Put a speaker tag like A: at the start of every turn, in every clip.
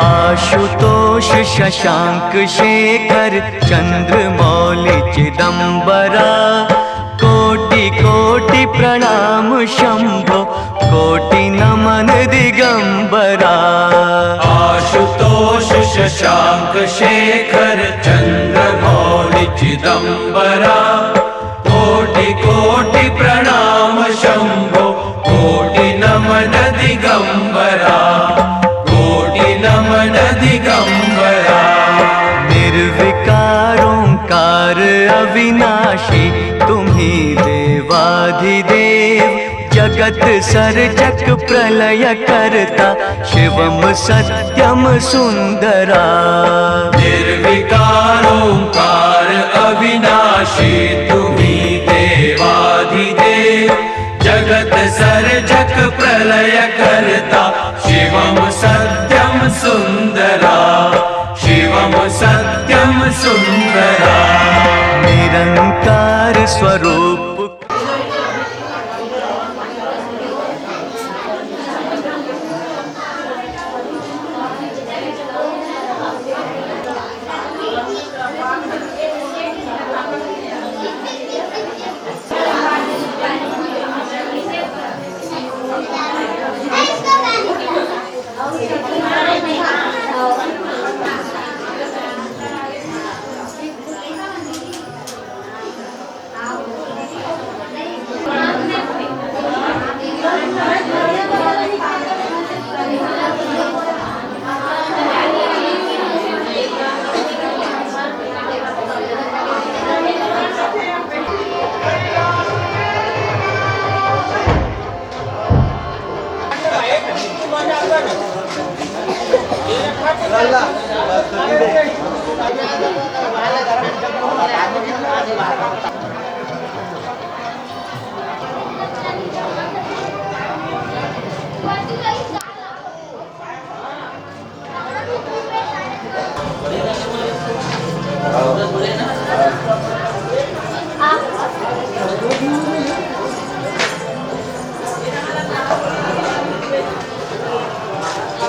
A: आशुतोष शशांक शेखर चंद्रमौलि चिदंबरा कोटि कोटि प्रणाम शंभो कोटि नमन दिगंबरा।
B: आशुतोष शशांक शेखर चंद्रमौलि चिदंबरा कोटि कोटि प्रणाम शंभो कोटि नमन दिगंबरा कोटि नमन दिगंबरा।
A: निर्विकार ओंकार अविनाशी तुम्ही देवाधिदेव जगत सर्जक प्रलय करता शिवम सत्यम सुंदरा।
B: निर्विकार ओंकार अविनाशी तुम्ही देवाधिदेव जगत सर्जक प्रलय करता शिवम सत्यम सुंदरा शिवम सत्यम सुंदरा।
A: निरंकार स्वरूप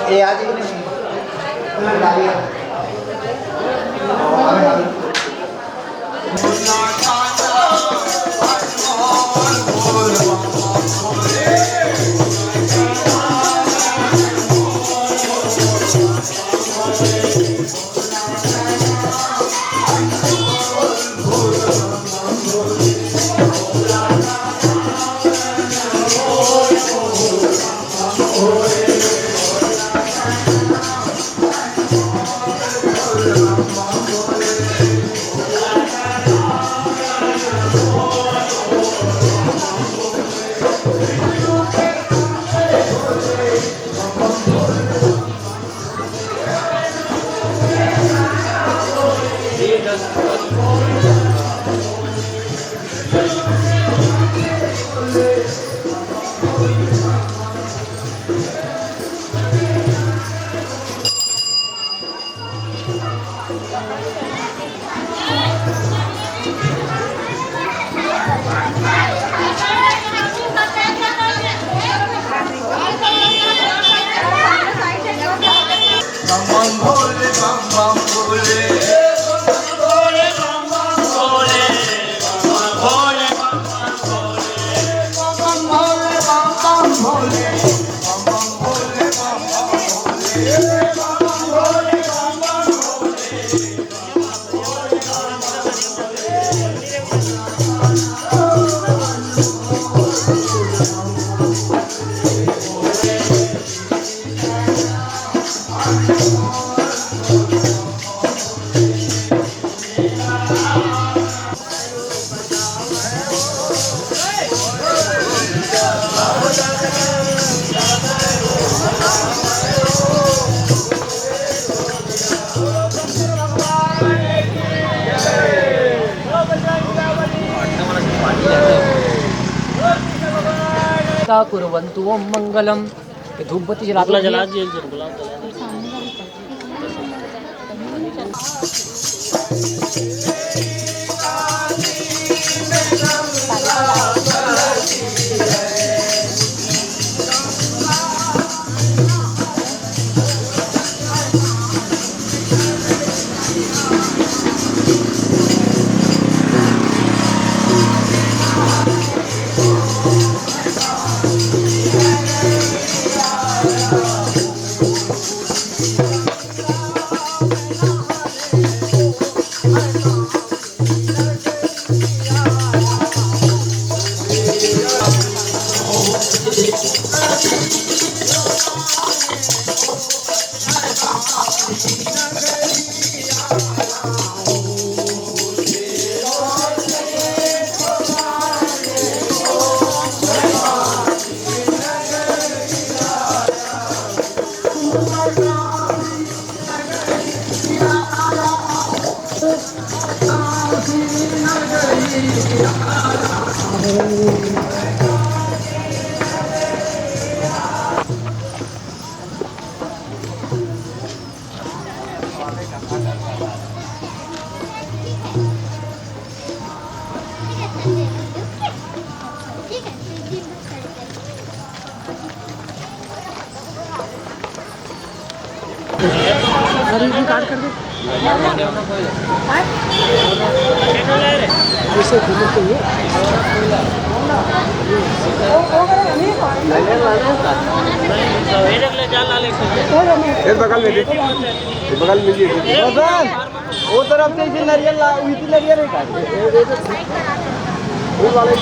C: ये आज ही नहीं
D: कुर्वन्तु ओम मंगलम। धूपबत्ती जला
C: वो तरफ से नारियल ला इतनी नारियल है वो वाले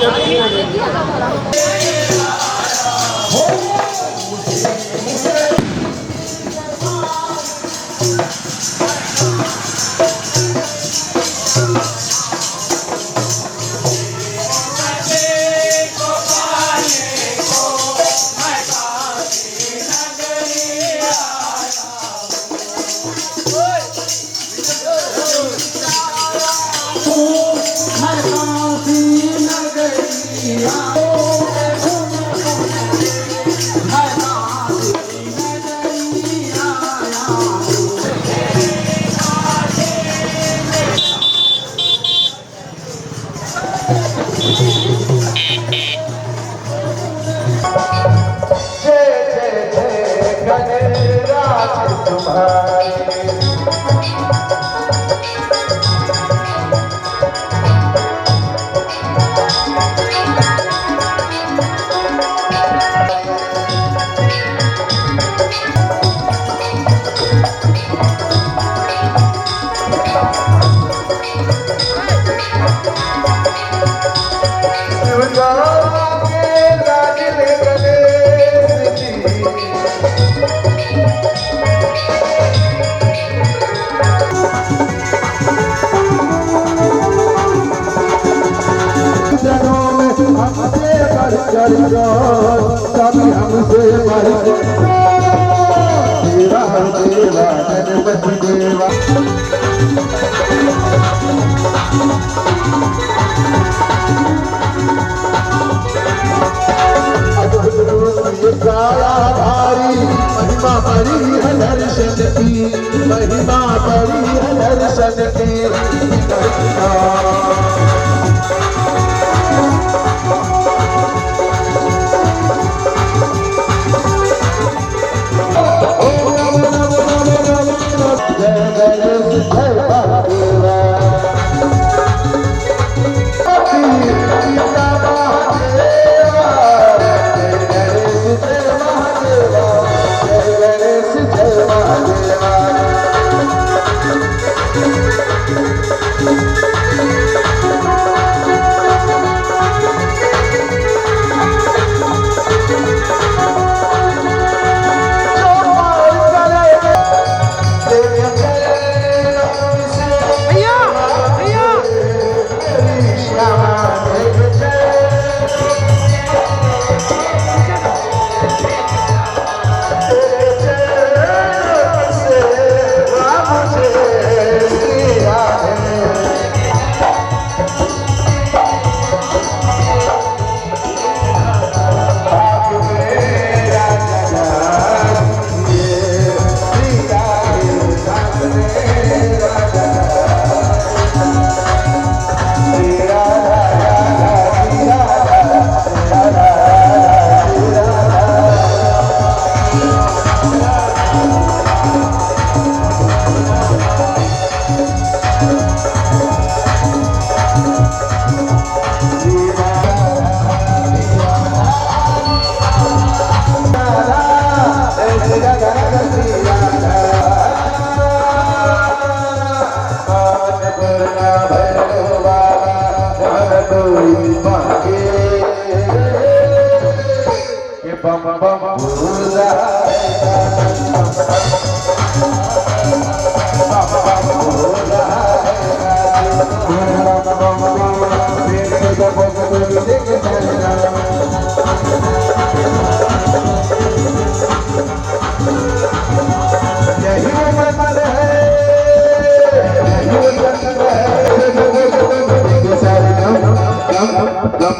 C: महिमा बड़ी है दर्शन की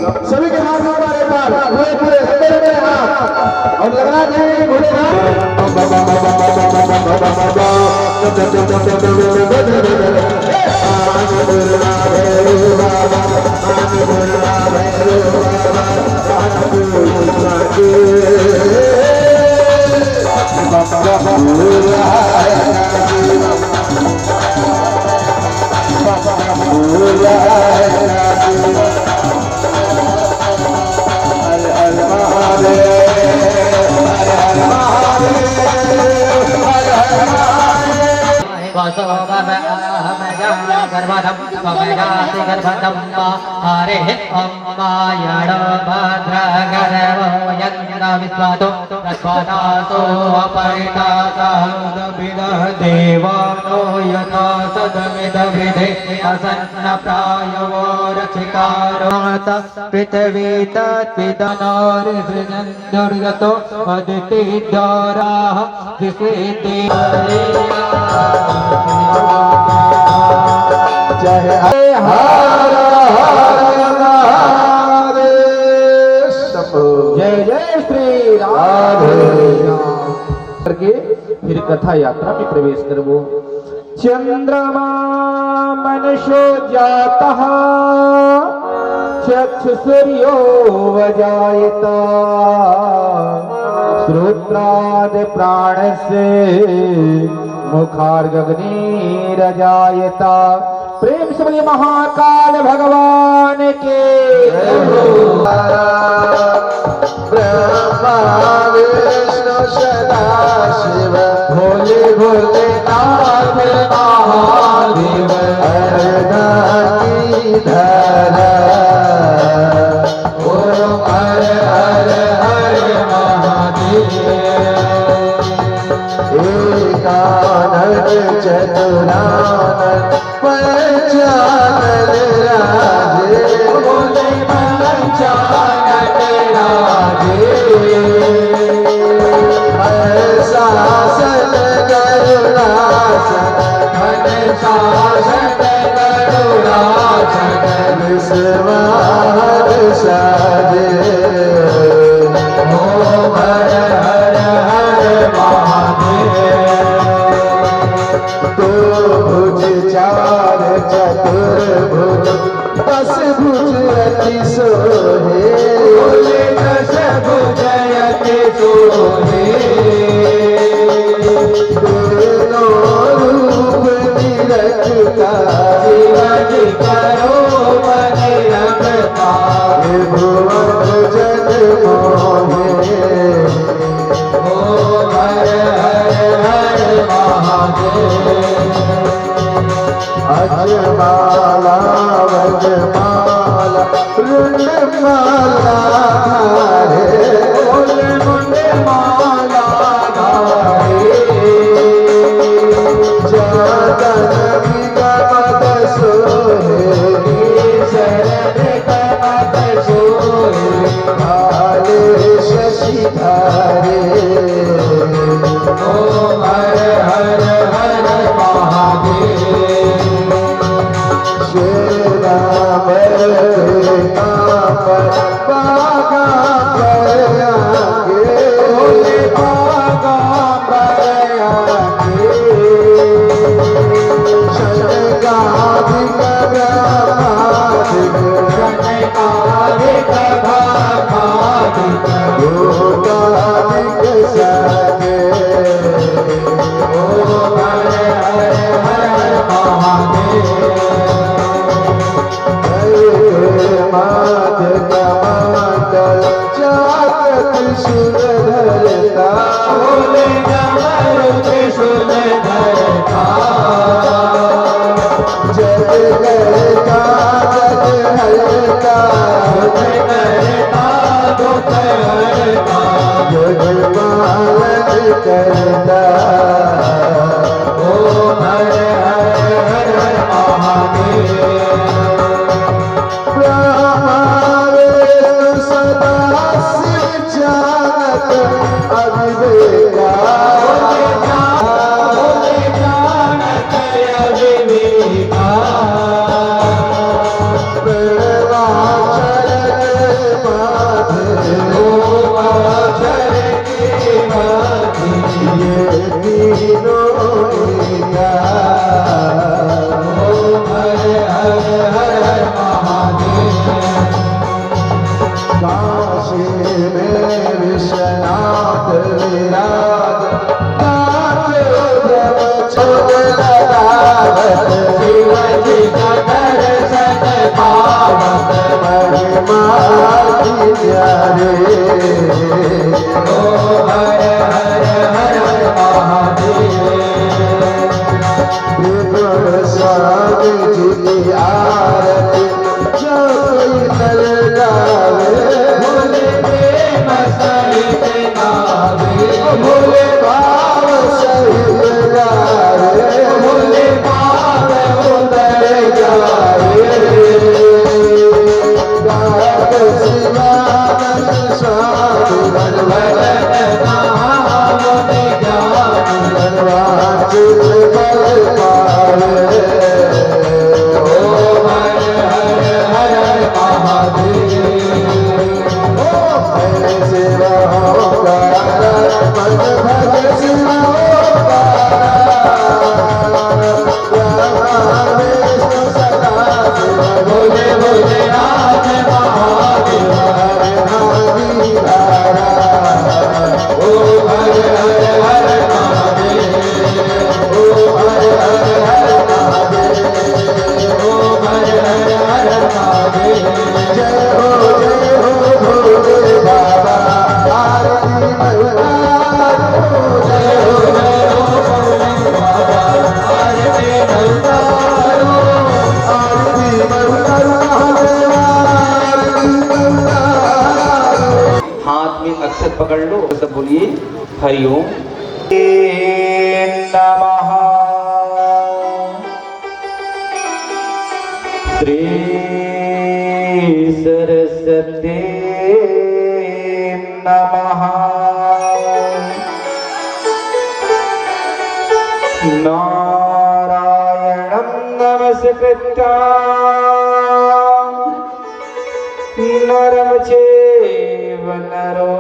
C: सभी के हाथ में हमारे पास पूरे पूरे हथेली में हाथ और लगना चाहिए घोड़े
D: हरे अम्मायण भद्रगर्वो यन्न विश्वातो प्रस्वादातो अपरितासादभिदः देवानो यथा सदमिदभिधे असन्न प्रायवो रक्षिकारो पृथिवी तत्पिदनोरिसृजन् दुर्गतो अदितिद्वाराः विश्वेति
C: जय हरे हरे जय जय श्री राधे करके फिर कथा यात्रा में प्रवेश करवो। चंद्रमा मनुष्यो जातः चक्षु सूर्यो वजायता श्रोत्राद प्राणस्य मुखार्गग्निरजायता। प्रेम से बोलिए महाकाल भगवान के। ब्रह्मा विष्णु सदा शिव भोले भोले नाथ महादेव हरधर ओम हर हर हर महादेव। एकानन चतुरानन पंचानन राजे बोले पंचानन राजे। शासन करुणासन मन शासन करुणासन विश्वास साजे। ओम हर हर हर महादेव। तो भुज चार चतुर्भुज दस भुज अति सोहे बोले दस भुज अति सोहे। तीनों रूप निरखता शिवज करो मन रखता भुवन जन मोहे। ओम हर हर हर महादेव। अजमाला वजमाला रुंडमाला धारे बोले मुंडमाला धारे। जातन विगमत सोहे शरण कमत सोहे भाले शशि धारे। ओम हर हर हर महादेव। बागा पर आगे बोले बागा पर आगे। शनकाधिक ब्रह्माधिक शनकाधिक ब्रह्माधिक योगाधिक सगे। ओम हर हर हर महादेव। मात कमांडल चाक त्रिशूल धरता बोले कमर त्रिशूल धरता। जग करता जग हरता दुख करता दुख हरता जग पालन करता। ओम हर हर हर महादेव। सदा शिव जानत अविवेका
E: अक्षत पकड़ लो, सब बोलिए हरिओम नमः। श्री सरस्वती नमः। नारायणं नमस्कृत्य नरं चैव नरोत्तमा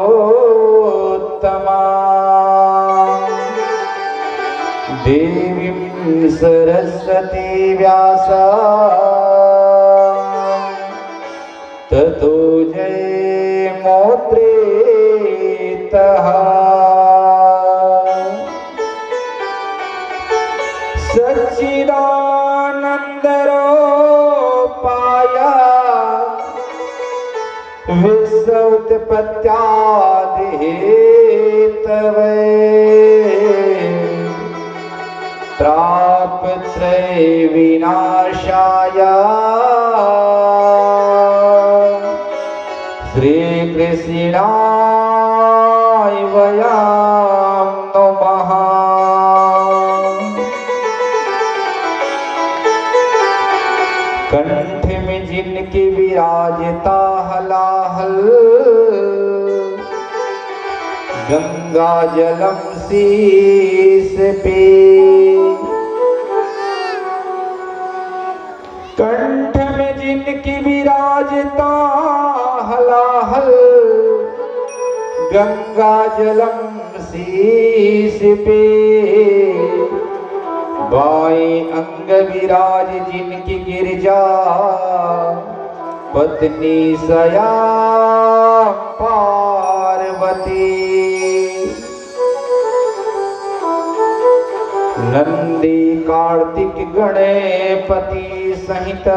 E: देवीं सरस्वती व्यासा ततो जयमोद्रेतः। सच्चिदानन्दरूपाय विश्वोत्पत्त्यादिहेतवे तापत्रयविनाशाय श्रीकृष्णाय वयं नमः। कंठ में जिनकी विराजता हलाहल गंगा जलम शीस पे। कंठ में जिनकी विराजता हलाहल गंगा जलम शीस पे। बाएं अंग विराज जिनकी गिरजा पत्नी सया पार्वती। नंदी कार्तिक गणपति सहित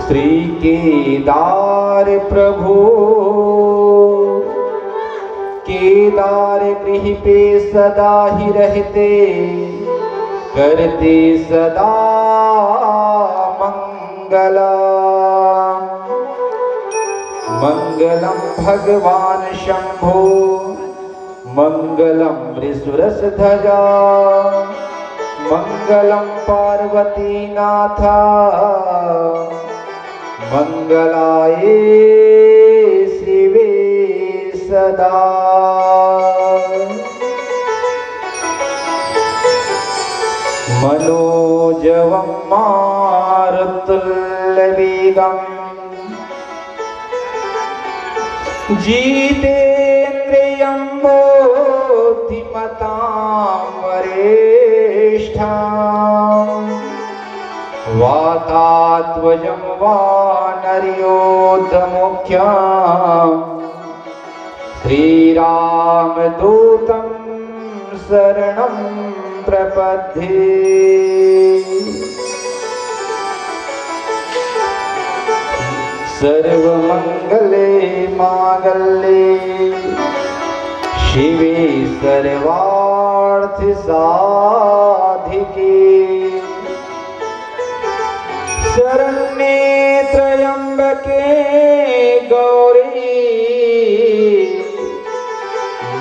E: श्री केदार प्रभु केदार गृह पे सदा ही रहते करते सदा मंगला। मंगलम भगवान शंभो मंगलम वृषरस ध्वजा मंगलम पार्वती नाथा मंगलाये शिवे सदा। मनोजवं मारुतुल्यवेगम् जितेन्द्रियं बुद्धिमतां
C: वरेष्ठाम् वातात्वजं वानर्योद्धमुख्यम् श्रीरामदूतं शरणं प्रपद्ये। सर्वमंगले मांगल्ये शिवे सर्वार्थ साधिके शरण्ये त्र्यंबके गौरी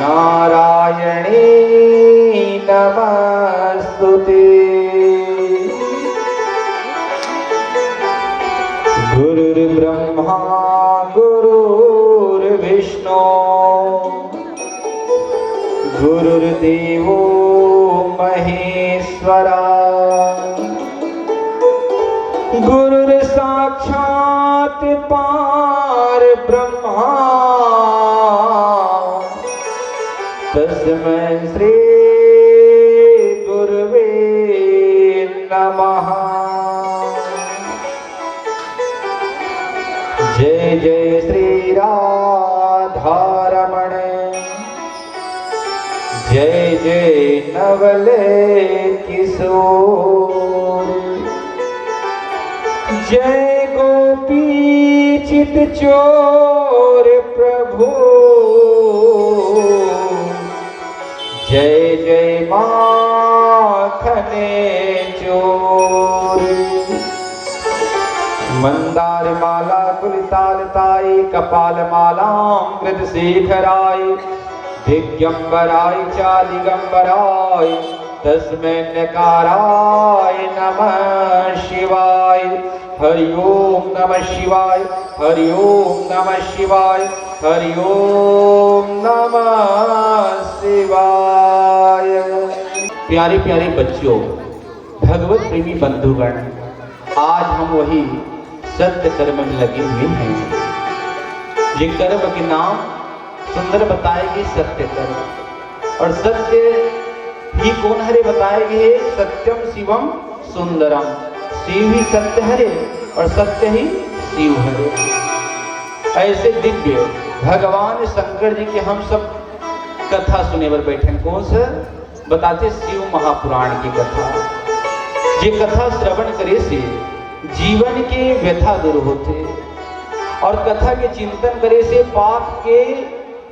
C: नारायणे नमस्तुते। गुरुर्ब्रह्मा गुरुर्विष्णु गुरुर्देवो महेश्वरा गुरुर्साक्षात् परब्रह्मा तस्मै श्री गुरुवे नमः। जय जय श्री राधारमण जय जय नवले किशोर जय गोपी चित चोर प्रभु जय जय माखने चोर। मंदार माला कुलिताल ताई कपाल मालां कृत शेखराय दिगंबराय चादिगंबराय तस्मै नकाराय नमः शिवाय। हरि ओम नमः शिवाय हरि ओम नमः शिवाय हरि ओम नमः शिवाय। प्यारे प्यारे बच्चों, भगवत प्रेमी बंधुगण, आज हम वही सत्य कर्म में लगे हुए हैं। ये कर्म के नाम सुंदर बताएगी सत्य कर्म, और सत्य ही कौन हरे बताएंगे? सत्यम शिवम सुंदरम। शिव ही सत्य हरे और सत्य ही शिव हरे। ऐसे दिव्य भगवान शंकर जी की हम सब कथा सुने पर बैठे। कौन सा बताते? शिव महापुराण की कथा। ये कथा श्रवण करे से जीवन के व्यथा दूर होते, और कथा के चिंतन करे से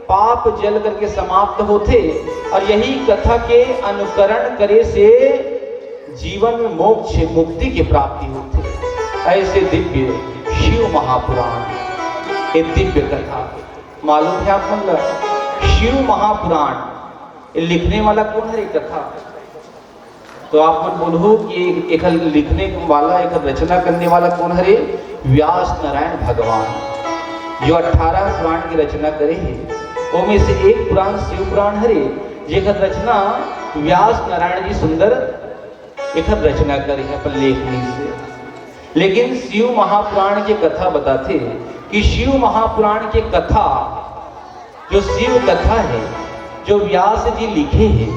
C: पाप जल करके समाप्त होते, और यही कथा के अनुकरण करे से जीवन में मोक्ष मुक्ति की प्राप्ति होती। ऐसे दिव्य शिव महापुराण, ये दिव्य कथा मालूम है आप मतलब? शिव महापुराण लिखने वाला कौन है? कथा तो आप मत बोलो कि एक लिखने वाला, एक रचना करने वाला कौन है? व्यास नारायण भगवान, जो 18 पुराण की रचना करे हैं। वो में से एक पुराण शिव पुराण है, जेकर रचना व्यास नारायण जी सुंदर एक रचना करी है अपन लेखनी से। लेकिन शिव महापुराण की कथा बताते कि शिव महापुराण की कथा, जो शिव कथा है, जो व्यास जी लिखे हैं,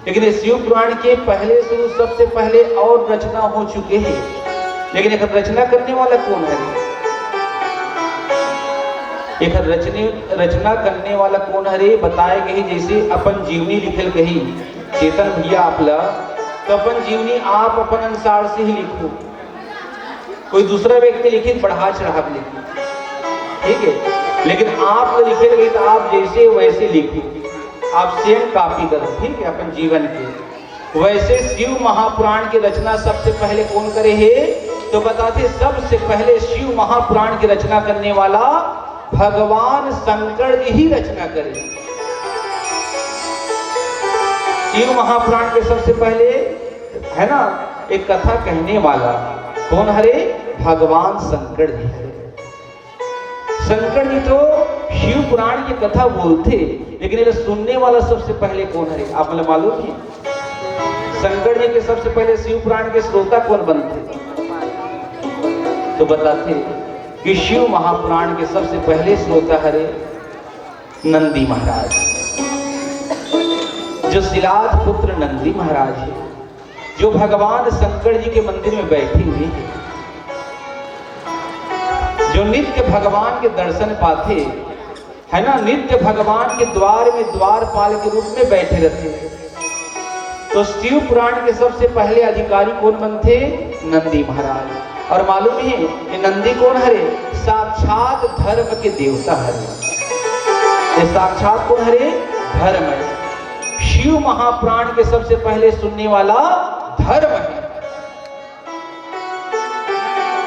C: लेकिन शिव पुराण के पहले शुरू सबसे पहले और रचना हो चुके हैं, लेकिन एक रचना करने वाला कौन है? एक रचना करने वाला कौन है बताए गए। जैसे अपन जीवनी लिखल कही चेतन भैया आपला, तो अपन जीवनी आप अपन अनुसार से ही लिखो। कोई दूसरा व्यक्ति लिखे बढ़ा चढ़ा लिखे, ठीक है, लेकिन आप लिखे लगे तो आप जैसे वैसे लिखो, आप सेम कॉपी करो, ठीक है, अपन जीवन के। वैसे शिव महापुराण की रचना सबसे पहले कौन करे है? तो बताते सबसे पहले शिव महापुराण की रचना करने वाला भगवान शंकर जी ही रचना करे। शिव महापुराण के सबसे पहले है ना एक कथा कहने वाला कौन हरे? भगवान शंकर जी है। शंकर जी तो शिव पुराण की कथा बोलते, लेकिन ये सुनने वाला सबसे पहले कौन है? आप मतलब मालूम है? शंकर जी के सबसे पहले शिव पुराण के श्रोता कौन बनते? तो बताते कि शिव महापुराण के सबसे पहले श्रोता हरे नंदी महाराज। जो शिलाद पुत्र नंदी महाराज है, जो भगवान शंकर जी के मंदिर में बैठे हुए हैं, जो नित्य भगवान के दर्शन पाते है ना, नित्य भगवान के द्वार में द्वारपाल के रूप में बैठे रहते हैं। तो शिव पुराण के सबसे पहले अधिकारी कौन बनते? नंदी महाराज। और मालूम है ये नंदी कौन हरे? साक्षात धर्म के देवता हरे। ये साक्षात कौन हरे? धर्म है। शिव महापुराण के सबसे पहले सुनने वाला धर्म है।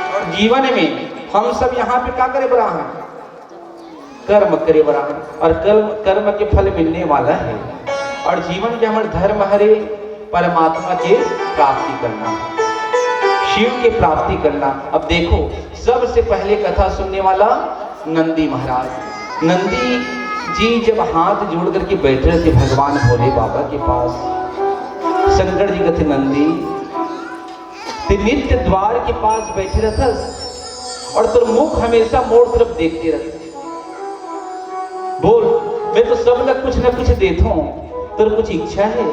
C: और जीवन में हम सब यहाँ पे क्या करे ब्राह्मण? कर्म करे ब्राह्मण, और कर्म के फल मिलने वाला है। और जीवन के हमारे धर्म हरे परमात्मा के प्राप्ति करना, शिव के प्राप्ति करना। अब देखो सबसे पहले कथा सुनने वाला नंदी महाराज। नंदी जी जब हाथ जोड़ करके बैठ रहे थे भगवान भोले बाबा के पास, शंकर जी कहते नंदी नित्य द्वार के पास बैठे रहता और तो मुख हमेशा मोड़ तरफ देखते रहते। बोल मैं तो सब लोग कुछ न कुछ देता हूं, तो कुछ इच्छा है?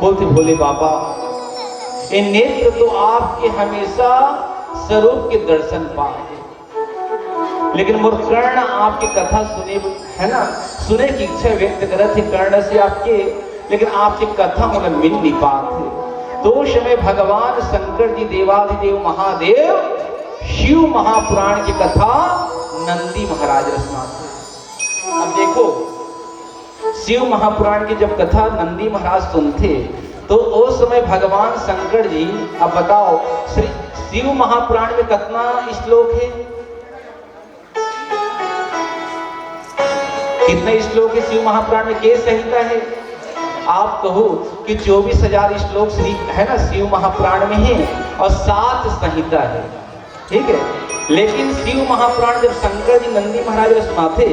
C: बोलते भोले बाबा ये नेत्र तो आपके हमेशा स्वरूप के दर्शन पाए, लेकिन मोर कर्ण आपकी कथा सुने है ना, सुने की इच्छा व्यक्त करत थे कर्ण से आपके, लेकिन आपकी कथा मुझे मिल नहीं पाते। तो उस समय भगवान शंकर जी देवाधिदेव महादेव शिव महापुराण की कथा नंदी महाराज रचनाते। अब देखो शिव महापुराण की जब कथा नंदी महाराज सुनते तो उस समय भगवान शंकर जी, अब बताओ श्री शिव महापुराण में कितना श्लोक है? कितने श्लोक है शिव महापुराण में? के संहिता है? आप कहो कि 24,000 श्लोक श्री है ना शिव महापुराण में है और 7 संहिता है, ठीक है। लेकिन शिव महापुराण जब शंकर जी नंदी महाराज ने सुनाते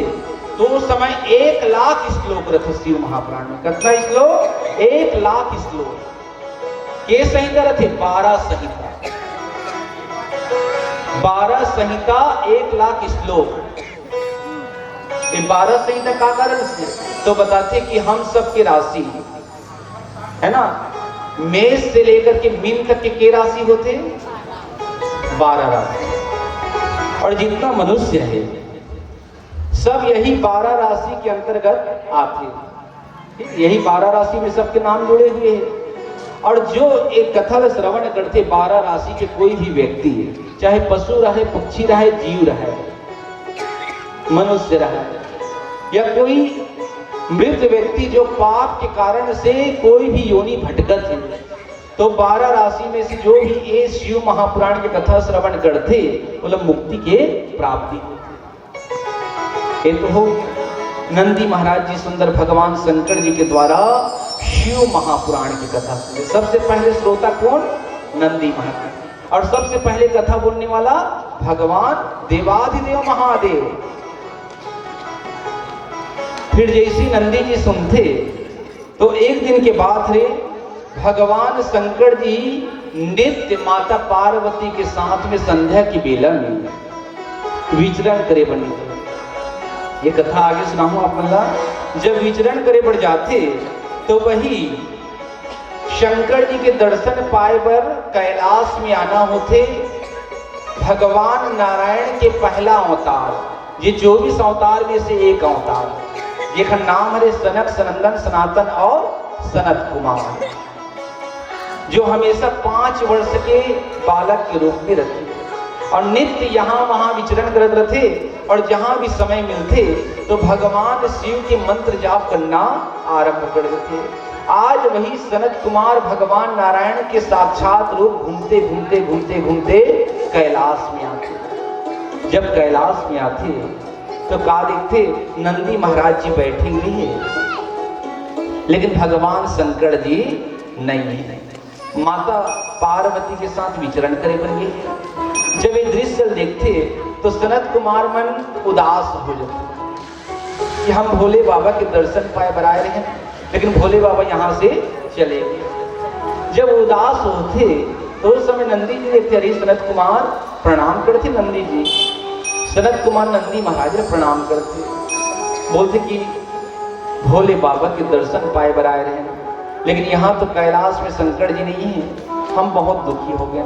C: तो उस समय 1,00,000 श्लोक रखे शिव महापुराण में। कितना श्लोक? 1,00,000 श्लोक। के संहिता रखे? 12 संहिता। 12 संहिता 1,00,000 श्लोक। ये 12 संहिता का कारण से तो बताते कि हम सब के राशि है ना, मेष से लेकर के मीन तक के राशि होते 12 राशि, और जितना मनुष्य है सब यही 12 राशि के अंतर्गत आते। यही 12 राशि में सबके नाम जुड़े हुए हैं। और जो एक कथा श्रवण करते 12 राशि के कोई भी व्यक्ति है, चाहे पशु रहे, पक्षी रहे, जीव रहे, मनुष्य रहे, या कोई मृत व्यक्ति जो पाप के कारण से कोई भी योनि भटकत है, तो 12 राशि में से जो भी ये शिव महापुराण की कथा श्रवण करते मतलब मुक्ति के प्राप्ति। ये तो हो नंदी महाराज जी सुंदर भगवान शंकर जी के द्वारा शिव महापुराण की कथा सुने। सबसे पहले श्रोता कौन? नंदी महाराज। और सबसे पहले कथा बोलने वाला भगवान देवाधिदेव महादेव। फिर जैसी नंदी जी सुनते तो एक दिन के बाद रे भगवान शंकर जी नित्य माता पार्वती के साथ में संध्या की बेला में विचरण करे बने। ये कथा आगे सुनाऊं आप मल्ला। जब विचरण करे बढ़ जाते तो वही शंकर जी के दर्शन पाए पर कैलाश में आना होते भगवान नारायण के पहला अवतार, ये 24 अवतार में से एक अवतार, ये नाम है सनक, सनंदन, सनातन और सनत कुमार, जो हमेशा 5 वर्ष के बालक के रूप में रहते और नित्य यहाँ वहाँ विचरण करते रहते। और जहाँ भी समय मिलते तो भगवान शिव के मंत्र जाप करना आरंभ कर देते। आज वही सनत कुमार भगवान नारायण के साक्षात रूप घूमते घूमते घूमते घूमते कैलाश में आते। जब कैलाश में आते तो क्या देखते? नंदी महाराज जी बैठे हुए हैं, लेकिन भगवान शंकर जी नहीं है, माता पार्वती के साथ विचरण करे बन। जब ये दृश्य देखते तो सनत कुमार मन उदास हो जाते कि हम भोले बाबा के दर्शन पाए बराए रहे, लेकिन भोले बाबा यहाँ से चले गए। जब उदास होते तो उस समय नंदी जी देखते, अरे सनत कुमार प्रणाम करते। नंदी जी सनत कुमार नंदी महाराज ने प्रणाम करते, बोलते कि भोले बाबा के दर्शन पाए बराए रहे, लेकिन यहाँ तो कैलाश में शंकर जी नहीं है, हम बहुत दुखी हो गए।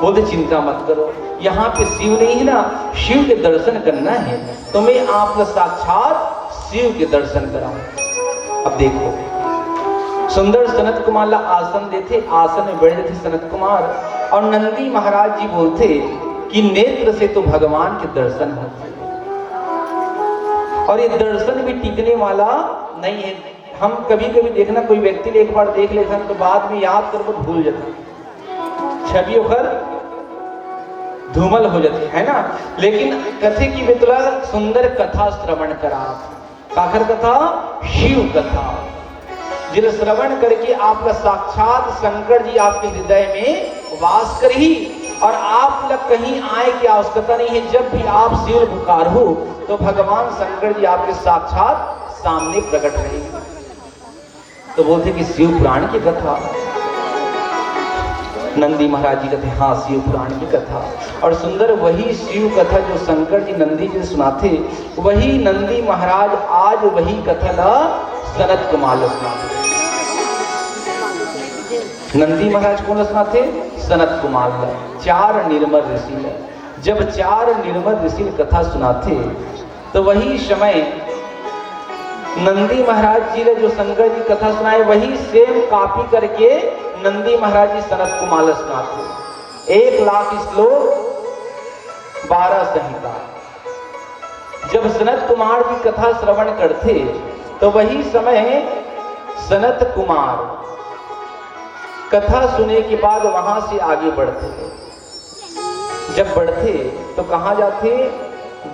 C: बोलते चिंता मत करो, यहाँ पे शिव नहीं है ना, शिव के दर्शन करना है तो मैं आपको साक्षात शिव के दर्शन कराऊं। अब देखो सुंदर सनत कुमार ला आसन देते, आसन में बैठे थे सनत कुमार, और नंदी महाराज जी बोलते कि नेत्र से तो भगवान के दर्शन होते, और ये दर्शन भी टिकने वाला नहीं है। हम कभी कभी देखना, कोई व्यक्ति एक बार देख लेते हैं तो बाद में याद कर वो भूल जाते, छवि होकर धूमल हो जाती है ना। लेकिन कथे की मितला सुंदर कथा श्रवण करा, काखर कथा, शिव कथा, जिन श्रवण करके आपका साक्षात शंकर जी आपके हृदय में वास करही, और आप लग कहीं आए की आवश्यकता नहीं है। जब भी आप शिव पुकार हो तो भगवान शंकर जी आपके साक्षात सामने प्रकट रहेंगे। तो बोलते कि शिव पुराण की कथा, नंदी महाराज जी कहते हाँ शिव पुराण की कथा, और सुंदर वही शिव कथा जो शंकर जी नंदी जी सुनाते, वही नंदी महाराज आज वही कथा ला सनत कुमार सुनाते। नंदी महाराज कौन सुनाते? सनत कुमार ला, 4 निर्मल ऋषि ला। जब 4 निर्मल ऋषि कथा सुनाते तो वही समय नंदी महाराज जी ने जो शंकर जी कथा सुनाए वही सेम कॉपी करके नंदी महाराज जी सनत कुमार सुनाते। 1 लाख श्लोक 12 संहिता। जब सनत कुमार जी कथा श्रवण करते तो वही समय सनत कुमार कथा सुने के बाद वहां से आगे बढ़ते। जब बढ़ते तो कहां जाते?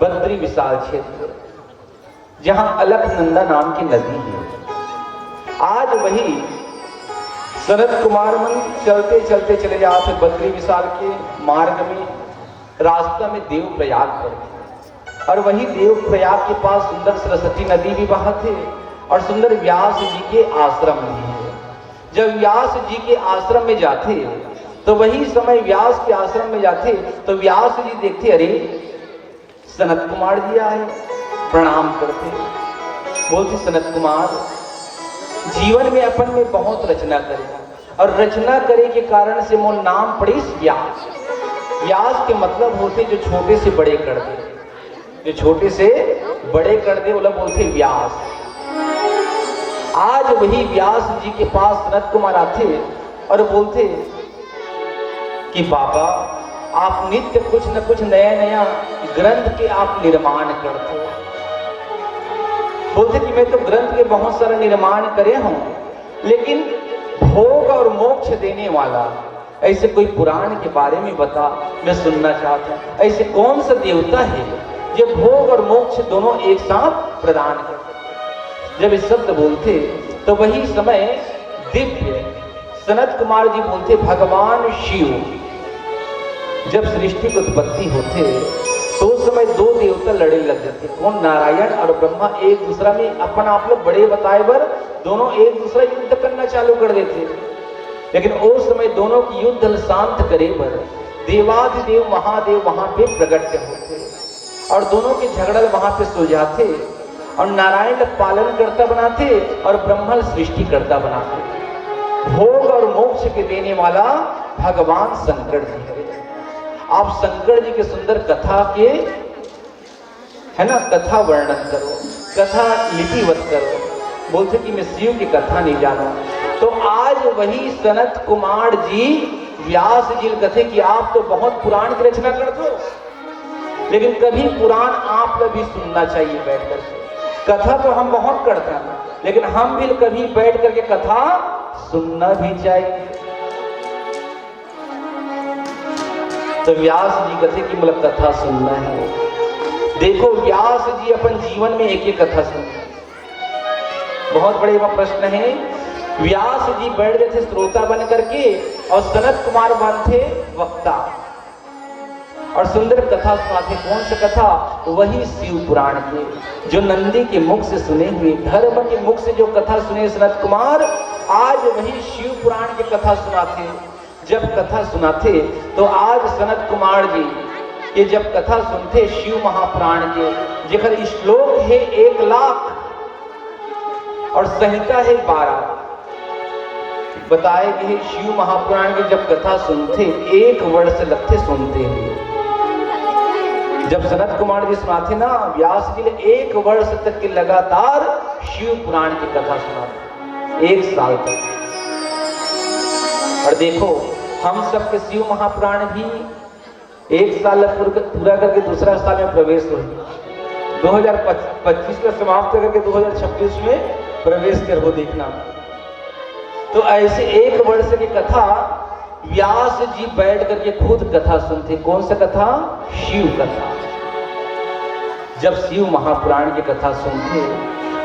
C: बद्री विशाल क्षेत्र, जहां अलकनंदा नाम की नदी है। आज वही सनत कुमार मन चलते चलते चले जाते बद्री विशाल के मार्ग में, रास्ता में देव प्रयाग पड़ते, और वही देव प्रयाग के पास सुंदर सरस्वती नदी भी बहते, और सुंदर व्यास जी के आश्रम भी है। जब व्यास जी के आश्रम में जाते तो वही समय व्यास के आश्रम में जाते तो व्यास जी देखते अरे सनत कुमार जी आए, प्रणाम करते। बोलते सनत कुमार जीवन में अपन में बहुत रचना करे, और रचना करे के कारण से मोर नाम पड़े व्यास। व्यास के मतलब होते जो छोटे से बड़े कर दे, जो छोटे से बड़े कर दे बोला बोलते व्यास। आज वही व्यास जी के पास सनत कुमार आते और बोलते कि बाबा आप नित्य कुछ न कुछ नया नया ग्रंथ के आप निर्माण करते हो। बोलते कि मैं तो ग्रंथ के बहुत सारा निर्माण करे हूं, लेकिन भोग और मोक्ष देने वाला ऐसे कोई पुराण के बारे में बता, मैं सुनना चाहता हूं। ऐसे कौन सा देवता है जो भोग और मोक्ष दोनों एक साथ प्रदान करता? जब इस शब्द बोलते तो वही समय दिव्य सनत कुमार जी बोलते भगवान शिव जब सृष्टि की उत्पत्ति होते तो उस समय 2 देवता लड़े लग जाते। कौन? नारायण और ब्रह्मा एक दूसरा में अपना आप लोग बड़े बताए बर दोनों एक दूसरा युद्ध करना चालू कर देते। लेकिन उस समय दोनों की युद्ध शांत करे बर देवाधिदेव महादेव वहां पे प्रकट होते, और दोनों के झगड़ा वहां पे सुलझाते, और नारायण पालन करता बनाते और ब्रह्मा सृष्टि करता बनाते। भोग और मोक्ष के देने वाला भगवान शंकर जी है। आप शंकर जी के सुंदर कथा के है ना कथा वर्णन करो, कथा लिपिबद्ध करो। बोलते कि मैं शिव की कथा नहीं जाना। तो आज वही सनत कुमार जी व्यास जी कथे कि आप तो बहुत पुराण की रचना करते हो, लेकिन कभी पुराण आप भी सुनना चाहिए बैठ करके। कथा तो हम बहुत करते हैं, लेकिन हम भी कभी बैठ करके कथा सुनना भी चाहिए। तो व्यास जी कहते कि मतलब कथा सुनना है। देखो व्यास जी अपन जीवन में एक एक कथा सुनते। बहुत बड़े प्रश्न है। व्यास जी बैठ गए थे श्रोता बन करके, और सनत कुमार बन थे वक्ता, और सुंदर कथा सुनाते। कौन सा कथा? वही शिव पुराण के जो नंदी के मुख से सुने हुए, धर्म के मुख से जो कथा सुने सनत कुमार, आज वही शिव पुराण की कथा सुनाते। जब कथा सुनाते तो आज सनत कुमार जी ये जब कथा सुनते शिव महापुराण के, जेकर श्लोक है 1 लाख और संहिता है 12, बताए कि शिव महापुराण की जब कथा सुनते 1 वर्ष लगते सुनते हुए। जब सनत कुमार जी सुनाते ना, व्यास जी ने 1 वर्ष तक के लगातार शिव पुराण की कथा सुनाते, 1 साल तक। और देखो हम सब के शिव महापुराण भी 1 साल पूरा करके दूसरा साल में प्रवेश हुए, 2025 का समाप्त करके 2026 में प्रवेश कर वो देखना। तो ऐसे 1 वर्ष की कथा व्यास जी बैठ करके खुद कथा सुनते। कौन सा कथा? शिव कथा। जब शिव महापुराण की कथा सुनते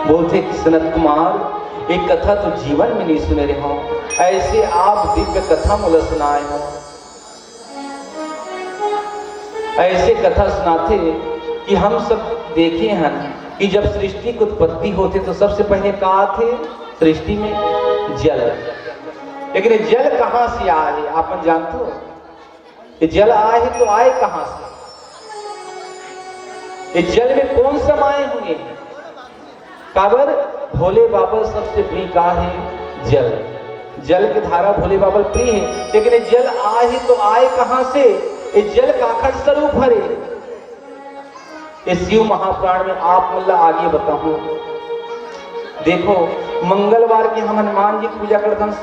C: बोलते कि सनत कुमार एक कथा तो जीवन में नहीं सुने रहे हो, ऐसे आप दिव्य कथा मुझे सुनाए हो। ऐसे कथा सुनाते कि हम सब देखे हैं कि जब सृष्टि की उत्पत्ति होती तो सबसे पहले कहा थे सृष्टि में जल। लेकिन ये जल कहां से आए आप जानते हो? ये जल आए तो आए कहां से? ये जल में कौन समाये हुए? काबर भोले बाबा सबसे प्रिय का है जल। जल की धारा भोले बाबा प्रिय है। लेकिन ये जल आए तो आए कहां से? ये जल का अखंड स्वरूप हरे। इस शिव महापुराण में आप मुल्ला आगे बताऊं। देखो मंगलवार के हम हनुमान जी पूजा करते हैं,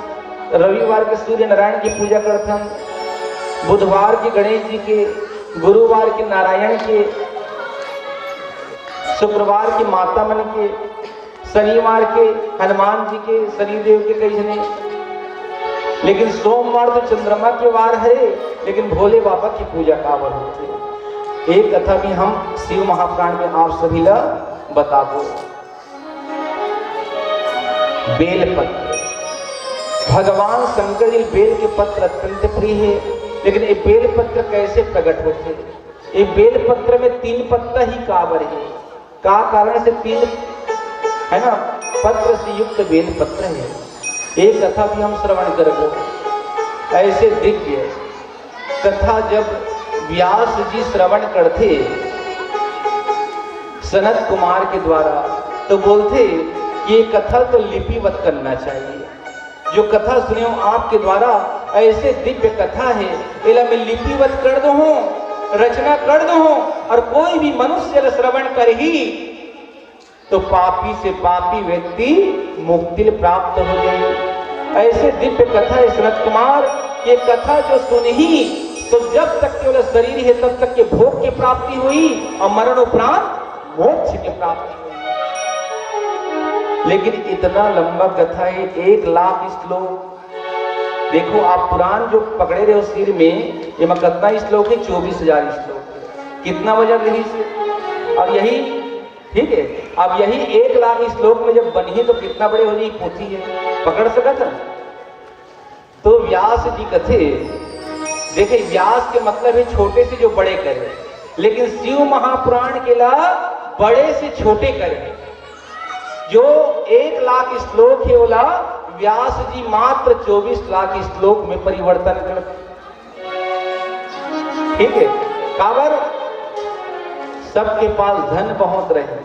C: रविवार के सूर्य नारायण की पूजा करते हैं, बुधवार के गणेश जी के, गुरुवार के नारायण के, शुक्रवार की माता मन के, शनिवार के हनुमान जी के, शनिदेव के कई जने। लेकिन सोमवार तो चंद्रमा के वार है, लेकिन भोले बाबा की पूजा कावर होती है। एक कथा भी हम शिव महापुराण में आप सभी ला बता दो। बेलपत्र, भगवान शंकर जी बेल के पत्र अत्यंत प्रिय है। लेकिन ये बेलपत्र कैसे प्रकट होते? ये बेलपत्र में 3 पत्ता ही काबर है। का कारण से 3 है ना पत्र से युक्त बेलपत्र है। एक कथा भी हम श्रवण करेंगे। ऐसे दिव्य कथा जब व्यास जी श्रवण करते सनत कुमार के द्वारा तो बोलते ये कथा तो लिपिबद्ध करना चाहिए। जो कथा सुने हो आपके द्वारा ऐसे दिव्य कथा है, इला मैं लिपिबद्ध कर दो हूं, रचना कर दो हूं, और कोई भी मनुष्य श्रवण कर ही तो पापी से पापी व्यक्ति मुक्ति प्राप्त हो जाए। ऐसे दिव्य कथा है सनत कुमार। ये कथा जो सुनी ही तो जब तक केवल शरीर है तब तक के भोग की प्राप्ति हुई और मरणोपरांत मोक्ष की प्राप्ति हुई। लेकिन इतना लंबा कथा है, 1 लाख श्लोक। देखो आप पुराण जो पकड़े रहे हो सिर में, ये में कितना श्लोक है? 24,000 श्लोक। कितना वजन रही से? और यही ठीक है, अब यही 1 लाख श्लोक में जब बनी तो कितना बड़े हो जाए पोथी है, पकड़ सका था। तो व्यास जी कथे देखे, व्यास के मतलब है छोटे से जो बड़े करे, लेकिन शिव महापुराण के ला बड़े से छोटे करे। जो 1 लाख श्लोक है ओला व्यास जी मात्र 24 लाख श्लोक में परिवर्तन करते। ठीक है, काबर सबके पास धन बहुत रहे,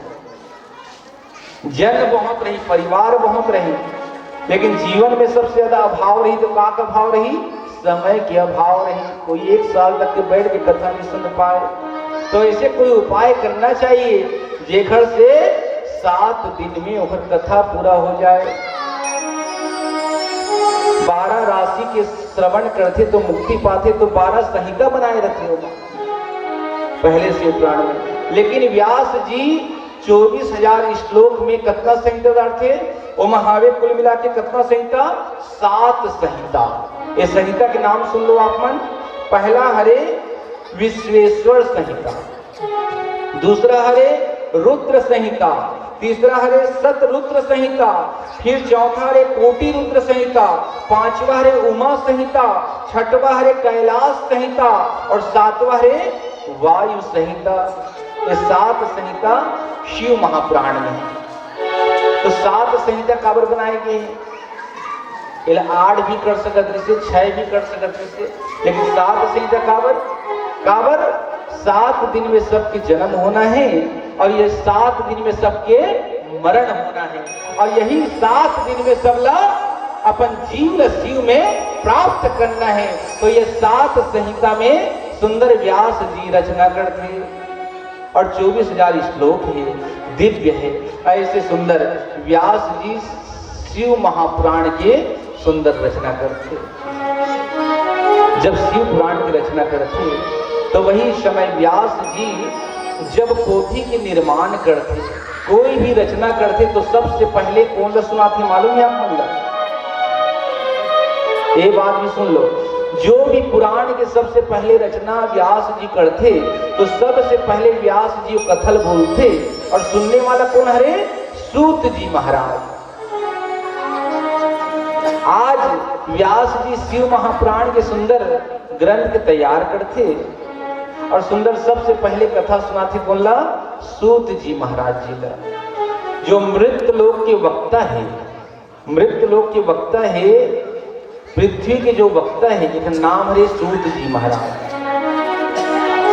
C: जन बहुत रही, परिवार बहुत रही, लेकिन जीवन में सबसे ज्यादा अभाव रही तो का अभाव रही? समय के अभाव रही। कोई 1 साल तक के बैठ के कथा नहीं सुन पाए। तो ऐसे कोई उपाय करना चाहिए जेखर से 7 दिन में वह कथा पूरा हो जाए। 12 राशि के श्रवण करते तो मुक्ति पाते, तो 12 संहिता बनाए रखे हो पहले से पुराण में। लेकिन व्यास जी 24,000 श्लोक में कितना संहिता थे? वो महावीर कुल मिला के कितना संहिता? 7 संहिता। ये संहिता के नाम सुन लो आप मन। पहला हरे विश्वेश्वर संहिता, दूसरा हरे रुद्र संहिता, तीसरा हरे सतरुद्र संहिता, फिर चौथा हरे कोटि रुद्र संहिता, 5वां हरे उमा संहिता, 6वां हरे कैलाश संहिता और 7वां हरे वायु संहिता। ये 7 संहिता शिव महापुराण में है। तो 7 संहिता काबर बनाए गए? 8 भी कर सकते थे, 6 भी कर सकते थे, लेकिन 7 संहिता काबर 7 दिन में सबके जन्म होना है और ये 7 दिन में सबके मरण होना है, और यही 7 दिन में सबला अपन जीव शिव में प्राप्त करना है तो ये 7 संहिता में सुंदर व्यास जी रचना करते और 24,000 श्लोक है, दिव्य है। ऐसे सुंदर व्यास जी शिव महापुराण के सुंदर रचना करते। जब शिव पुराण की रचना करते तो वही समय व्यास जी जब पोथी के निर्माण करते, कोई भी रचना करते तो सबसे पहले कौन सुनाते मालूम है आपको? ये बात भी सुन लो, जो भी पुराण के सबसे पहले रचना व्यास जी करते तो सबसे पहले व्यास जी कथल बोलते और सुनने वाला कौन हरे? सूत जी महाराज। आज व्यास जी शिव महापुराण के सुंदर ग्रंथ तैयार करते और सुंदर सबसे पहले कथा सुनाते कौन ला? सूत जी महाराज जी ला, जो मृत लोक के वक्ता है। मृत लोक के वक्ता है, पृथ्वी के जो वक्ता है, जिनका नाम है सूत जी महाराज।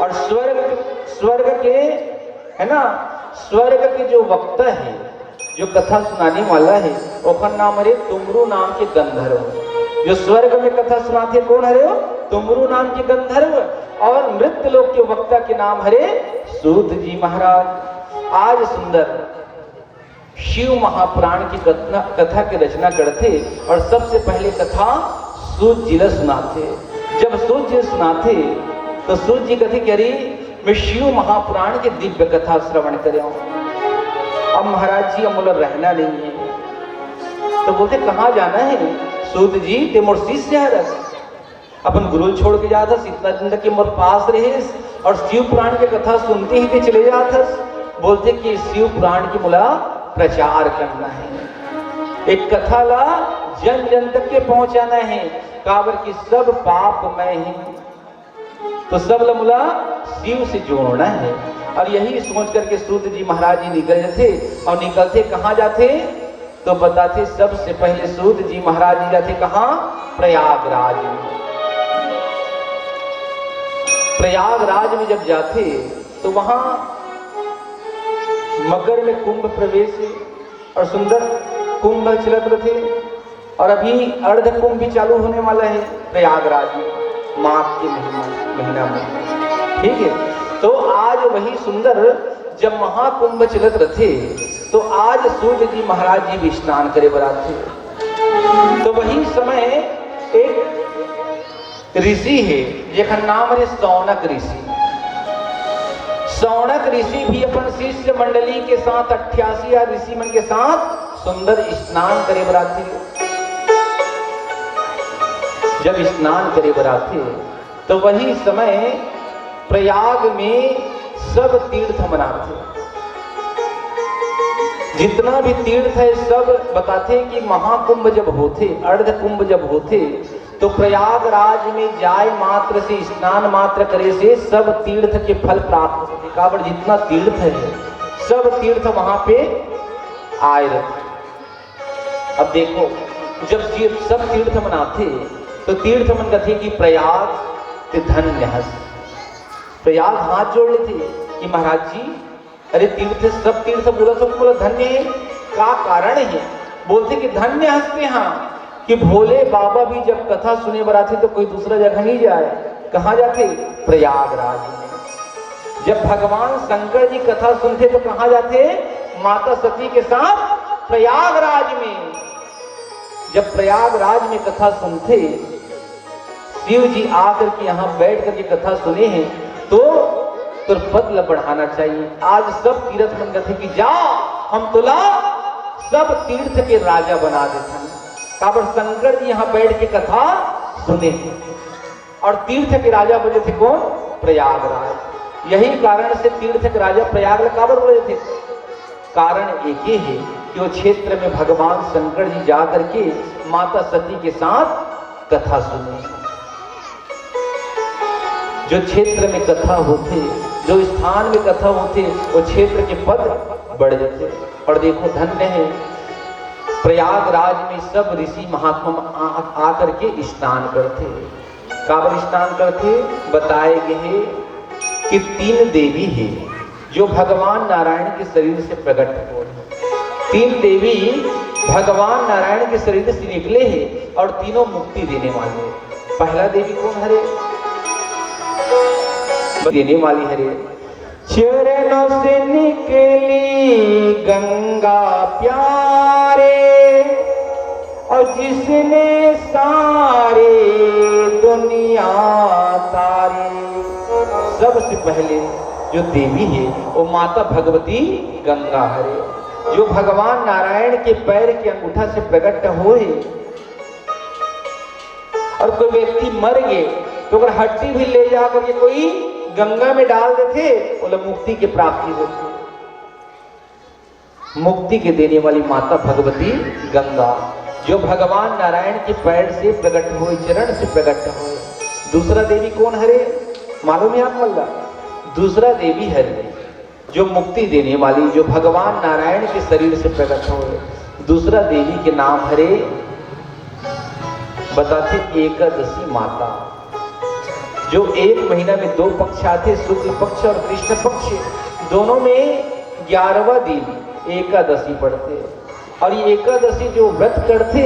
C: और स्वर्ग के है ना, स्वर्ग के जो वक्ता है, जो कथा सुनाने वाला है, उसका नाम है तुमरु नाम के गंधर्व। जो स्वर्ग में कथा सुनाते कौन है? तुमरु नाम के गंधर्व। और मृत लोक के वक्ता के नाम है सूत जी महाराज। आज सुंदर शिव महापुराण की कथा की रचना करते और सबसे पहले कथा सूत जी सुनाते। जब सूत जी सुनाते तो सूत जी कहते कि अरे मैं शिव महापुराण के दिव्य कथा श्रवण कर रहा हूं, अब महाराज जी अमूल रहना नहीं है। तो बोलते कहाँ जाना है? सूत जी ते मोर शिष्य है, अपन गुरु छोड़ के जाता, इतना दिन तक के मोर पास रहे और शिव पुराण की कथा सुनते ही चले जाता। बोलते कि शिव पुराण की मुला प्रचार करना है, एक कथा ला जन जन तक के पहुंचाना है, काबर की सब पाप मैं ही तो सब लमुला शिव से जोड़ना है। और यही सोच करके सूत जी महाराज जी निकल जाते और निकलते कहाँ जाते तो बताते सबसे पहले सूत जी महाराज जी जाते कहाँ? प्रयागराज में। प्रयागराज में जब जाते तो वहां मकर में कुंभ प्रवेश है और सुंदर कुंभ चलत रहे और अभी अर्ध कुंभ भी चालू होने वाला है प्रयागराज में माघ के महीना में। ठीक है, तो आज वही सुंदर जब महाकुंभ चलत रहे तो आज सूत जी महाराज जी भी स्नान करे बराते। तो वही समय एक ऋषि है जिसका नाम है सौनक ऋषि। सौनक ऋषि भी अपन शिष्य मंडली के साथ 88 ऋषि मन के साथ सुंदर स्नान करे बराते। जब स्नान करे बराते तो वही समय प्रयाग में सब तीर्थ मनाते। जितना भी तीर्थ है सब बताते कि महाकुंभ जब होते, अर्ध कुंभ जब होते तो प्रयागराज में जाए मात्र से, स्नान मात्र करे से सब तीर्थ के फल प्राप्त होते। काबर जितना तीर्थ है सब तीर्थ वहां पे आए रहते। अब देखो जब सब तीर्थ मनाते तो तीर्थ मन कहते कि प्रयाग ते धन्य हस। प्रयाग हाथ जोड़ लेते कि महाराज जी अरे तीर्थ सब तीर्थ बोला तो बोला धन्य है, का कारण है? बोलते कि धन्य हंसते हाँ कि भोले बाबा भी जब कथा सुने बराते तो कोई दूसरा जगह नहीं जाए। कहाँ जाते? प्रयागराज में। जब भगवान शंकर जी कथा सुनते तो कहाँ जाते? माता सती के साथ प्रयागराज में। जब प्रयागराज में कथा सुनते, शिव जी आकर के यहाँ बैठ करके कथा सुने हैं तो पद बढ़ाना चाहिए। आज सब तीर्थ मन कहते कि जाओ हम तुला सब तीर्थ के राजा बना देते हैं। काबर शंकर जी यहाँ बैठ के कथा सुने और तीर्थ के राजा बोले थे कौन? प्रयागराज। यही कारण से तीर्थ के राजा प्रयाग काबर बोले थे? कारण एक ही है कि वो क्षेत्र में भगवान शंकर जी जा करके माता सती के साथ कथा सुने। जो क्षेत्र में कथा होते, जो स्थान में कथा होते, वो क्षेत्र के पद बढ़ जाते। और देखो धन्य है प्रयागराज में सब ऋषि महात्मा आकर के स्नान करते। काबर स्नान करते? बताए गए कि 3 देवी है जो भगवान नारायण के शरीर से प्रकट हो। 3 देवी भगवान नारायण के शरीर से निकले हैं और तीनों मुक्ति देने वाले। पहला देवी कौन हरे? देने वाली हरे। चरणों से निकली गंगा प्यारे और जिसने सारे दुनिया तारे। सबसे पहले जो देवी है वो माता भगवती गंगा हरे, जो भगवान नारायण के पैर के अंगूठा से प्रकट होए। और कोई व्यक्ति मर गए तो अगर हड्डी भी ले जाकर के कोई गंगा में डाल देते बोले मुक्ति की प्राप्ति होती। मुक्ति के देने वाली माता भगवती गंगा, जो भगवान नारायण के पैर से प्रकट हुए, चरण से प्रकट हुए। दूसरा देवी कौन हरे? मालूम है आप मल्ला? दूसरा देवी हरे जो मुक्ति देने वाली, जो भगवान नारायण के शरीर से प्रकट हुए। दूसरा देवी के नाम हरे बताते एकादशी माता, जो एक महीना में 2 पक्ष आते, शुक्ल पक्ष और कृष्ण पक्ष, दोनों में 11वां दिन एकादशी पढ़ते। और ये एकादशी जो व्रत करते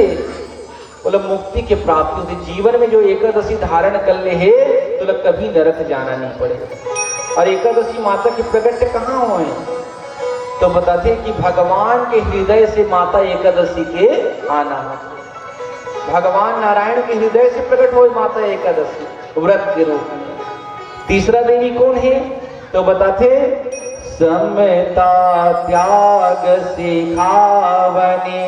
C: बोले मुक्ति के प्राप्ति होती। जीवन में जो एकादशी धारण कर ले है तो कभी नरक जाना नहीं पड़ेगा। और एकादशी माता के प्रकट कहाँ हुए? तो बताते कि भगवान के हृदय से माता एकादशी के आना है। भगवान नारायण के हृदय से प्रकट हुई माता एकादशी व्रत के रूप में। तीसरा देवी कौन है? तो बताते समता त्याग सिखावनी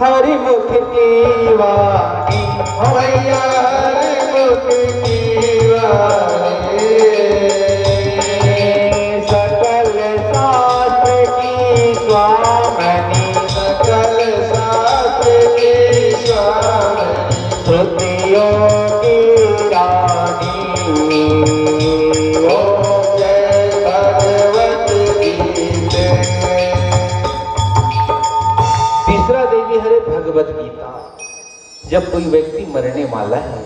C: हरिमुख की वाणी, भैया हरिमुख की वाणी। सकल शास्त्र की स्वामिनी, सकल शास्त्र की स्वामिनी, श्रुतियों की रानी। भगवत गीता। जब कोई व्यक्ति मरने वाला है,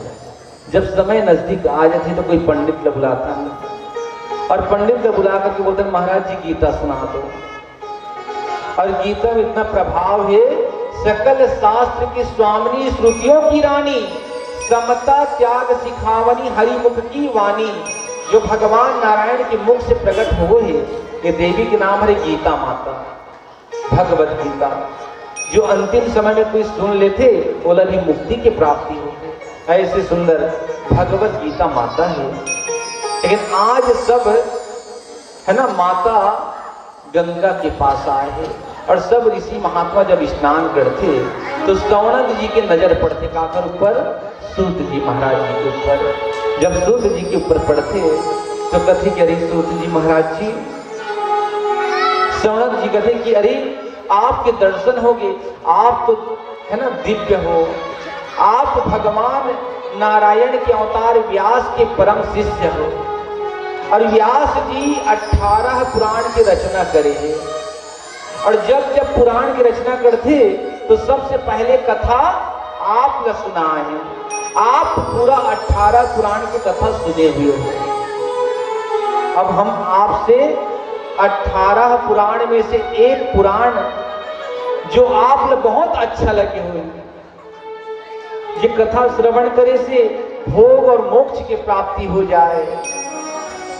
C: जब समय नजदीक आ जाते तो कोई पंडित लोग बुलाता है और पंडित लोग बुला करके बोलते महाराज जी गीता सुना दो। और गीता में इतना प्रभाव है, सकल शास्त्र की स्वामिनी, श्रुतियों की रानी, समता त्याग सिखावनी हरिमुख की वाणी। जो भगवान नारायण के मुख से प्रकट हुए है, ये देवी के नाम है गीता माता, भगवत गीता। जो अंतिम समय में कोई सुन लेते बोला भी मुक्ति की प्राप्ति हो। ऐसे सुंदर भगवत गीता माता है। लेकिन आज सब है ना माता गंगा के पास आए हैं और सब ऋषि महात्मा जब स्नान करते तो सौनक जी के नजर पड़ते काकर ऊपर? सूत जी महाराज जी के ऊपर। जब सूत जी के ऊपर पड़ते तो कहते कि अरे सूत जी महाराज जी, सौनक जी कहते कि अरे आपके दर्शन होंगे, आप तो है ना दिव्य हो, आप भगवान नारायण के अवतार व्यास के परम शिष्य हो। और व्यास जी 18 पुराण की रचना करे हैं। और जब जब पुराण की रचना करते तो सबसे पहले कथा आप न सुनाए हैं। आप पूरा 18 पुराण की कथा सुने हुए हो। अब हम आपसे 18 पुराण में से एक पुराण जो आप लोग बहुत अच्छा लगे हुए, ये कथा श्रवण करे से भोग और मोक्ष की प्राप्ति हो जाए।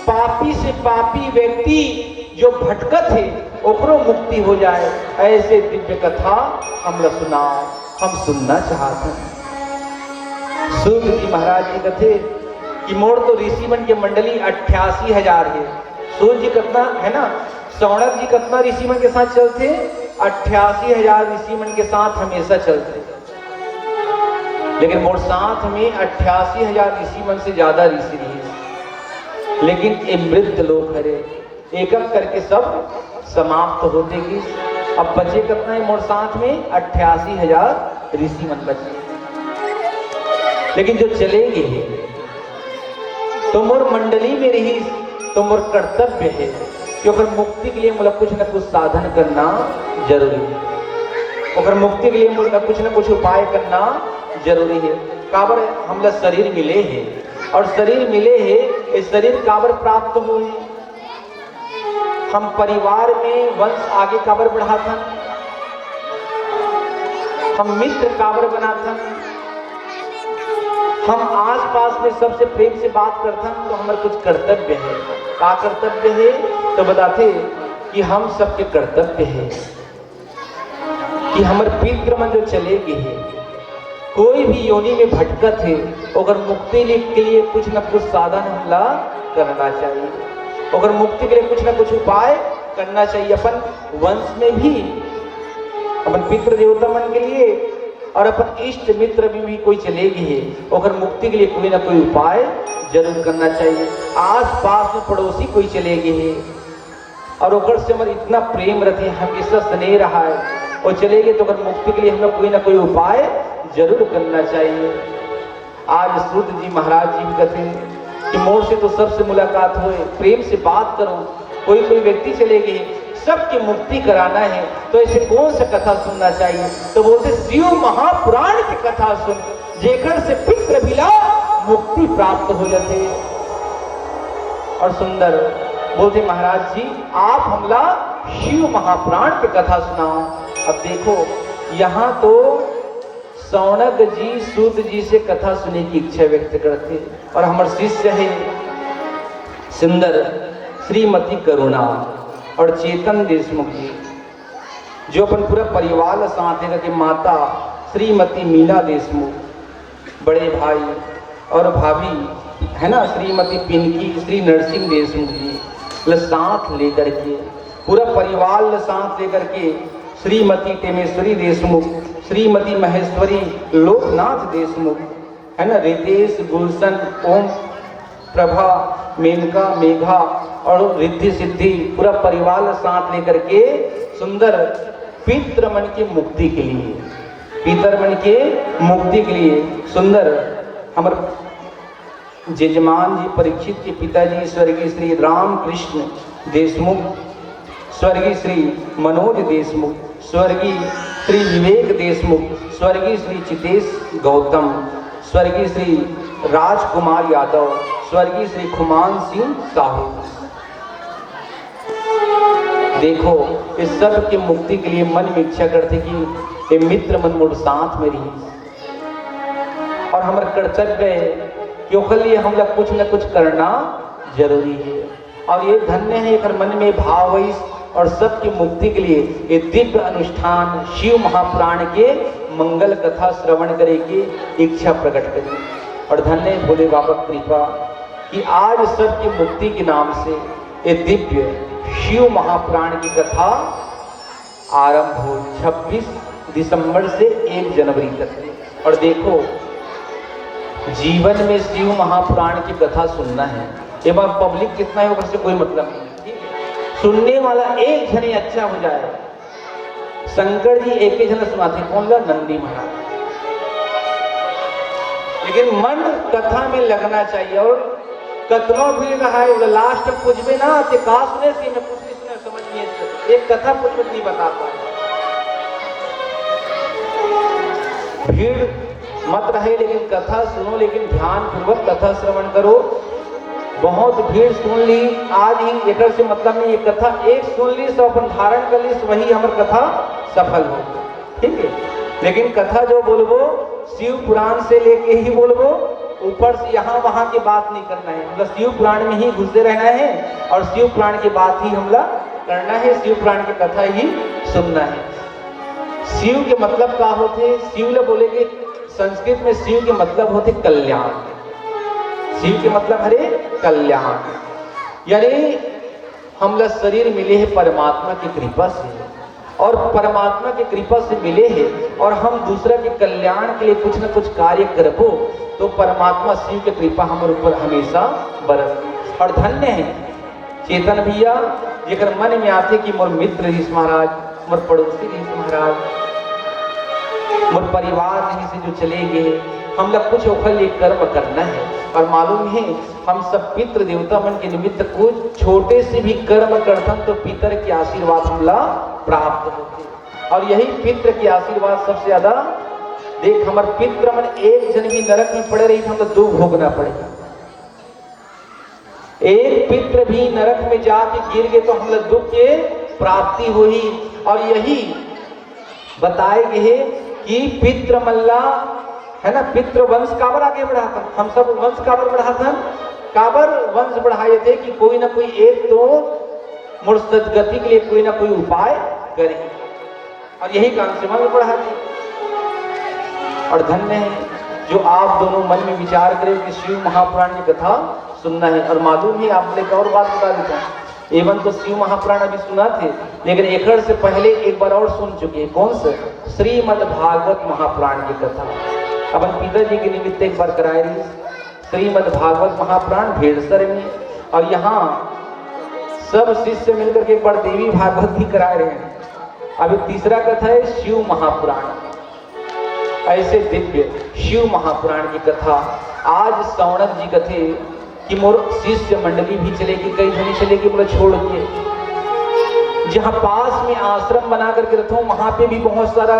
C: पापी से पापी व्यक्ति जो भटकत है ओकरो मुक्ति हो जाए, ऐसे दिव्य कथा हम लोग सुनाओ, हम सुनना चाहते हैं। सूत जी महाराज जी कहते कि मोर तो ऋषि मन के मंडली 88,000 है। सूत जी कितना है ना, सौनक जी कितना ऋषि मन के साथ चलते? 88,000 ऋषि मन के साथ हमेशा चलते। लेकिन मोर साथ में 88,000 ऋषि मन से ज्यादा ऋषि नहीं है। लेकिन ये मृत लोग हरे एक एक करके सब समाप्त होते कि अब बचे कितना है मोर साथ में? 88,000 ऋषि मन बचे। लेकिन जो चलेंगे तो मोर मंडली में रही तो मोर कर्तव्य है कि अगर मुक्ति के लिए मतलब कुछ न कुछ साधन करना जरूरी है। अगर मुक्ति के लिए मतलब कुछ न कुछ उपाय करना जरूरी है। काबर हम लोग शरीर मिले हैं और शरीर मिले हैं, इस शरीर काबर प्राप्त हुए। हम परिवार में वंश आगे काबर बढ़ाता, हम मित्र काबर बनाथन, हम आस पास में सबसे प्रेम से बात करथन तो हमारे कुछ कर्तव्य है। का कर्तव्य है तो बताते कि हम सबके कर्तव्य है कि हमारे पितृ मन जो चले गए हैं, कोई भी योनि में भटकत है, अगर मुक्ति के लिए कुछ न कुछ साधन हमला करना चाहिए, अगर मुक्ति के लिए कुछ न कुछ उपाय करना चाहिए। अपन वंश में भी अपन पितृ देवता मन के लिए और अपन इष्ट मित्र भी कोई चले गए हैं, अगर मुक्ति के लिए कोई ना कोई उपाय जरूर करना चाहिए। आस पास में पड़ोसी कोई चले गए हैं और ओकर से हमारे इतना प्रेम रहते हैं, हमेशा स्नेह रहा है, और चले गए तो अगर मुक्ति के लिए हमें कोई ना कोई उपाय जरूर करना चाहिए। आज सूत जी महाराज जी भी कहते हैं कि मोर से तो सबसे मुलाकात हो, प्रेम से बात करो। कोई कोई व्यक्ति चले गए, सबकी मुक्ति कराना है तो ऐसे कौन सा कथा सुनना चाहिए, तो बोलते शिव महापुराण की कथा सुन, जेकर से पितृ बिला मुक्ति प्राप्त हो जाते। और सुंदर बोलते महाराज जी आप हमला शिव महापुराण की कथा सुनाओ। अब देखो यहाँ तो सौनक जी सूत जी से कथा सुनने की इच्छा व्यक्त करते, और हमारे शिष्य है सुंदर श्रीमती करुणा और चेतन देशमुख जी, जो अपन पूरा परिवार साथ है कि माता श्रीमती मीना देशमुख, बड़े भाई और भाभी है ना श्रीमती पिंकी श्री नरसिंह देशमुख जी साथ लेकर के, पूरा परिवार साथ लेकर के श्रीमती टेमेश्वरी देशमुख, श्रीमती महेश्वरी लोकनाथ देशमुख है ना, रितेश गुलशन ओम प्रभा मेनका मेघा और रिद्धि सिद्धि, पूरा परिवार साथ लेकर के सुंदर पितृमन की मुक्ति के लिए, पितरमन के मुक्ति के लिए सुंदर हमारे जजमान जी परीक्षित के पिताजी स्वर्गीय श्री रामकृष्ण देशमुख, स्वर्गीय श्री मनोज देशमुख, स्वर्गीय श्री विवेक देशमुख, स्वर्गीय श्री चितेश गौतम, स्वर्गीय श्री राजकुमार यादव, स्वर्गीय श्री खुमान सिंह साहू। देखो इस सब की मुक्ति के लिए मन में इच्छा करते कि ये मित्र मन मोड़ साथ में रही, और हमारा कर्तव्य है कि उसके लिए हम लोग कुछ न कुछ करना जरूरी है। और ये धन्य है अगर मन में भाव है और सबकी मुक्ति के लिए ये दिव्य अनुष्ठान शिव महापुराण के मंगल कथा श्रवण करे की इच्छा प्रकट करी। और धन्य भोले बाबा कृपा कि आज सबकी मुक्ति के नाम से ये दिव्य शिव महापुराण की कथा आरंभ हो 26 दिसंबर से 1 जनवरी तक। और देखो जीवन में शिव महापुराण की कथा सुनना है, ये बार पब्लिक कितना है उससे कोई मतलब नहीं, ठीक है? सुनने वाला एक जने अच्छा हो जाए। शंकर जी एक ही जन सुनाते, कौन ला? नंदी महाराज। लेकिन मन कथा में लगना चाहिए, और कतनो भीड़ रहा है लास्ट कुछ भी ना आते का सुने से मैं कुछ नहीं सुना, समझ नहीं है, एक कथा कुछ नहीं बता पाता। भीड़ मत रहे लेकिन कथा सुनो, लेकिन ध्यान पूर्वक कथा श्रवण करो। बहुत भीड़ सुन ली आज ही एक से मतलब नहीं, ये कथा एक सुन ली तो अपन धारण कर ली, वही हमारी कथा सफल हो, ठीक है? लेकिन कथा जो बोलबो शिव पुराण से लेके ही बोलबो, ऊपर से यहाँ वहाँ की बात नहीं करना है, मतलब शिव पुराण में ही घुसे रहना है और शिव पुराण की बात ही हमला करना है, शिव पुराण की कथा ही सुनना है। शिव के मतलब क्या होते? शिव ले बोलेगे संस्कृत में शिव के मतलब होते कल्याण। शिव के मतलब हरे कल्याण, यानी हम लोग शरीर मिले हैं परमात्मा की कृपा से, और परमात्मा की कृपा से मिले हैं और हम दूसरा के कल्याण के लिए कुछ न कुछ कार्य करबो तो परमात्मा शिव की कृपा हमारे ऊपर हमेशा बरस। और धन्य है चेतन भैया जेकर मन में आते कि मोर मित्र ऋष महाराज, मोर पड़ोसी ऋष महाराज, मोर परिवार यहीं से जो चले गए, हम लोग कुछ ओखल लिए कर्म करना है। और मालूम है हम सब पितृ देवता मन के निमित्त कुछ छोटे से भी कर्म करतन तो पितर के आशीर्वाद हमला प्राप्त होते। और यही पितृ के आशीर्वाद सबसे ज्यादा, देख हमारे पितृ मन एक जन भी नरक में पड़े रही तो हमको दुख भोगना पड़ेगा। एक पितृ भी नरक में जाके गिर गए तो हम दुख के प्राप्ति हुई। और यही बताए गए कि पितृमल्ला है ना, पितृ वंश काबर आगे बढ़ा था, हम सब वंश काबर बढ़ा था, काबर वंश बढ़ाए थे कि कोई ना कोई एक तो मूल सदगति के लिए कोई ना कोई उपाय करे, और यही काम से मन बढ़ा दी। और धन्य है जो आप दोनों मन में विचार करें कि शिव महापुराण की कथा सुनना है। और मालूम ही आप एक और बात बता देता हूँ, एवं तो शिव महापुराण अभी सुना थे, लेकिन एकड़ से पहले एक बार और सुन चुके हैं। कौन से? श्रीमद् भागवत महापुराण की कथा अपन पिताजी के निमित्त एक बार कराए रही। श्रीमद् भागवत महापुराण भेड़सर में, और यहाँ सब शिष्य मिलकर के एक बार देवी भागवत भी कराए रहे हैं। अभी तीसरा कथा है शिव महापुराण। ऐसे दिव्य शिव महापुराण की कथा आज सौनक जी कथे कि मोर शिष्य मंडली भी चलेगी, कई जनी चलेगी बोले छोड़ के। जहाँ पास में आश्रम बना करके रखा हूँ वहां पे भी बहुत सारा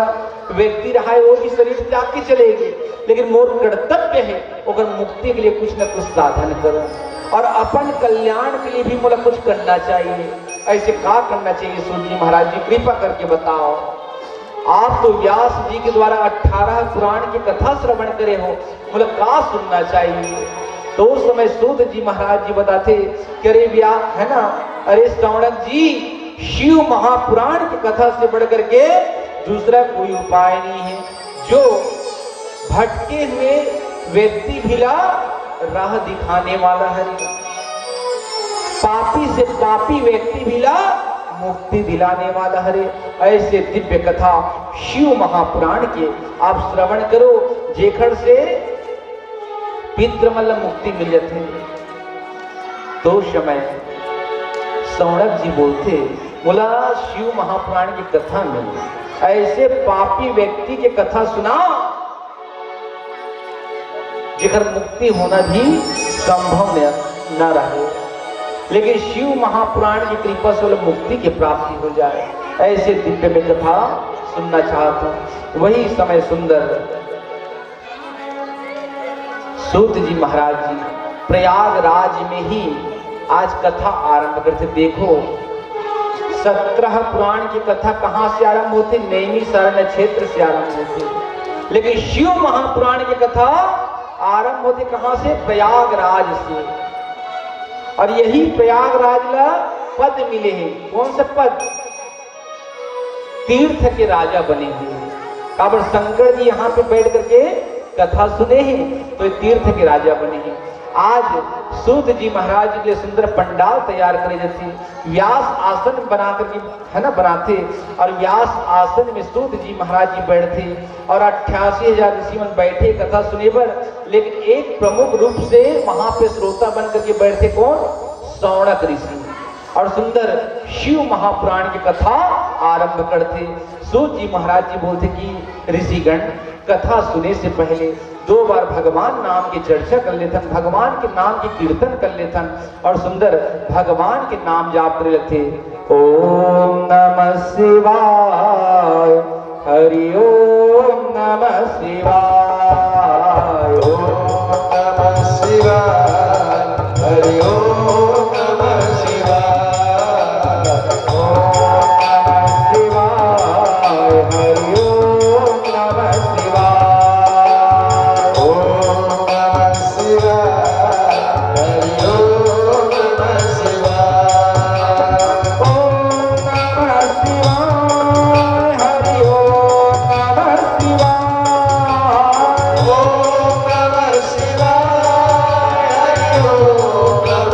C: व्यक्ति रहा है, वो भी शरीर त्याग के चलेगी, लेकिन मोर कर्तव्य है अगर मुक्ति के लिए कुछ न कुछ साधन करो और अपन कल्याण के लिए भी मोला कुछ करना चाहिए। ऐसे क्या करना चाहिए? सूत जी महाराज जी कृपा करके बताओ। आप तो व्यास जी के द्वारा 18 पुराण की कथा श्रवण करे हो, बोले क्या सुनना चाहिए? तो उस समय सूत जी महाराज जी बताते कि अरे व्यास है ना, अरे सौनक जी, शिव महापुराण की कथा से बढ़ करके दूसरा कोई उपाय नहीं है। जो भटके हुए व्यक्ति भिला राह दिखाने वाला है, पापी से पापी व्यक्ति भिला मुक्ति दिलाने वाला हरे। ऐसे दिव्य कथा शिव महापुराण के आप श्रवण करो, जेखड़ से पितृमल मुक्ति मिल जाते। तो समय सौनक जी बोलते, बोला शिव महापुराण की कथा में ऐसे पापी व्यक्ति की कथा सुना जेकर मुक्ति होना भी संभव न रहे, लेकिन शिव महापुराण की कृपा से मुक्ति की प्राप्ति हो जाए। ऐसे दिव्य में कथा सुनना चाहता हूं। वही समय सुंदर सूत जी महाराज जी प्रयागराज में ही आज कथा आरंभ करते। देखो 17 पुराण की कथा कहां से आरंभ होती? नैमिषारण्य क्षेत्र से आरंभ होती, लेकिन शिव महापुराण की कथा आरंभ होती कहां से? प्रयागराज से। और यही प्रयागराज ला पद मिले हैं। कौन सा पद? तीर्थ के राजा बने हुए। काबर शंकर जी यहाँ पे बैठ करके कथा सुने हैं तो तीर्थ के राजा बने हैं। आज सूत जी महाराज के लिए सुंदर पंडाल तैयार करे जाते, व्यास आसन बना करके है ना बनाते, और व्यास आसन में सूत जी महाराज जी बैठते और 88,000 ऋषिमन बैठे कथा सुने पर। लेकिन एक प्रमुख रूप से वहां पे श्रोता बन करके बैठते कौन? सौनक ऋषि, और सुंदर शिव महापुराण की कथा आरंभ करते। सूत जी महाराज जी बोलते कि ऋषिगण कथा सुने से पहले 2 बार भगवान नाम की चर्चा कर लेथन, भगवान के नाम की कीर्तन कर लेथन, और सुंदर भगवान के नाम जाप कर लेते। ओम नमः शिवाय, हरि ओम नमः शिवाय, ओम नमः शिवाय, हरि ओम नमः शिवाय, ओम नमः शिवाय, हरि ओम नमः शिवाय, ओम नमः शिवाय, हरि ओम नमः शिवाय, ओम नमः शिवाय, हरि ओम नमः शिवाय, ओम नमः शिवाय, हरि ओम नमः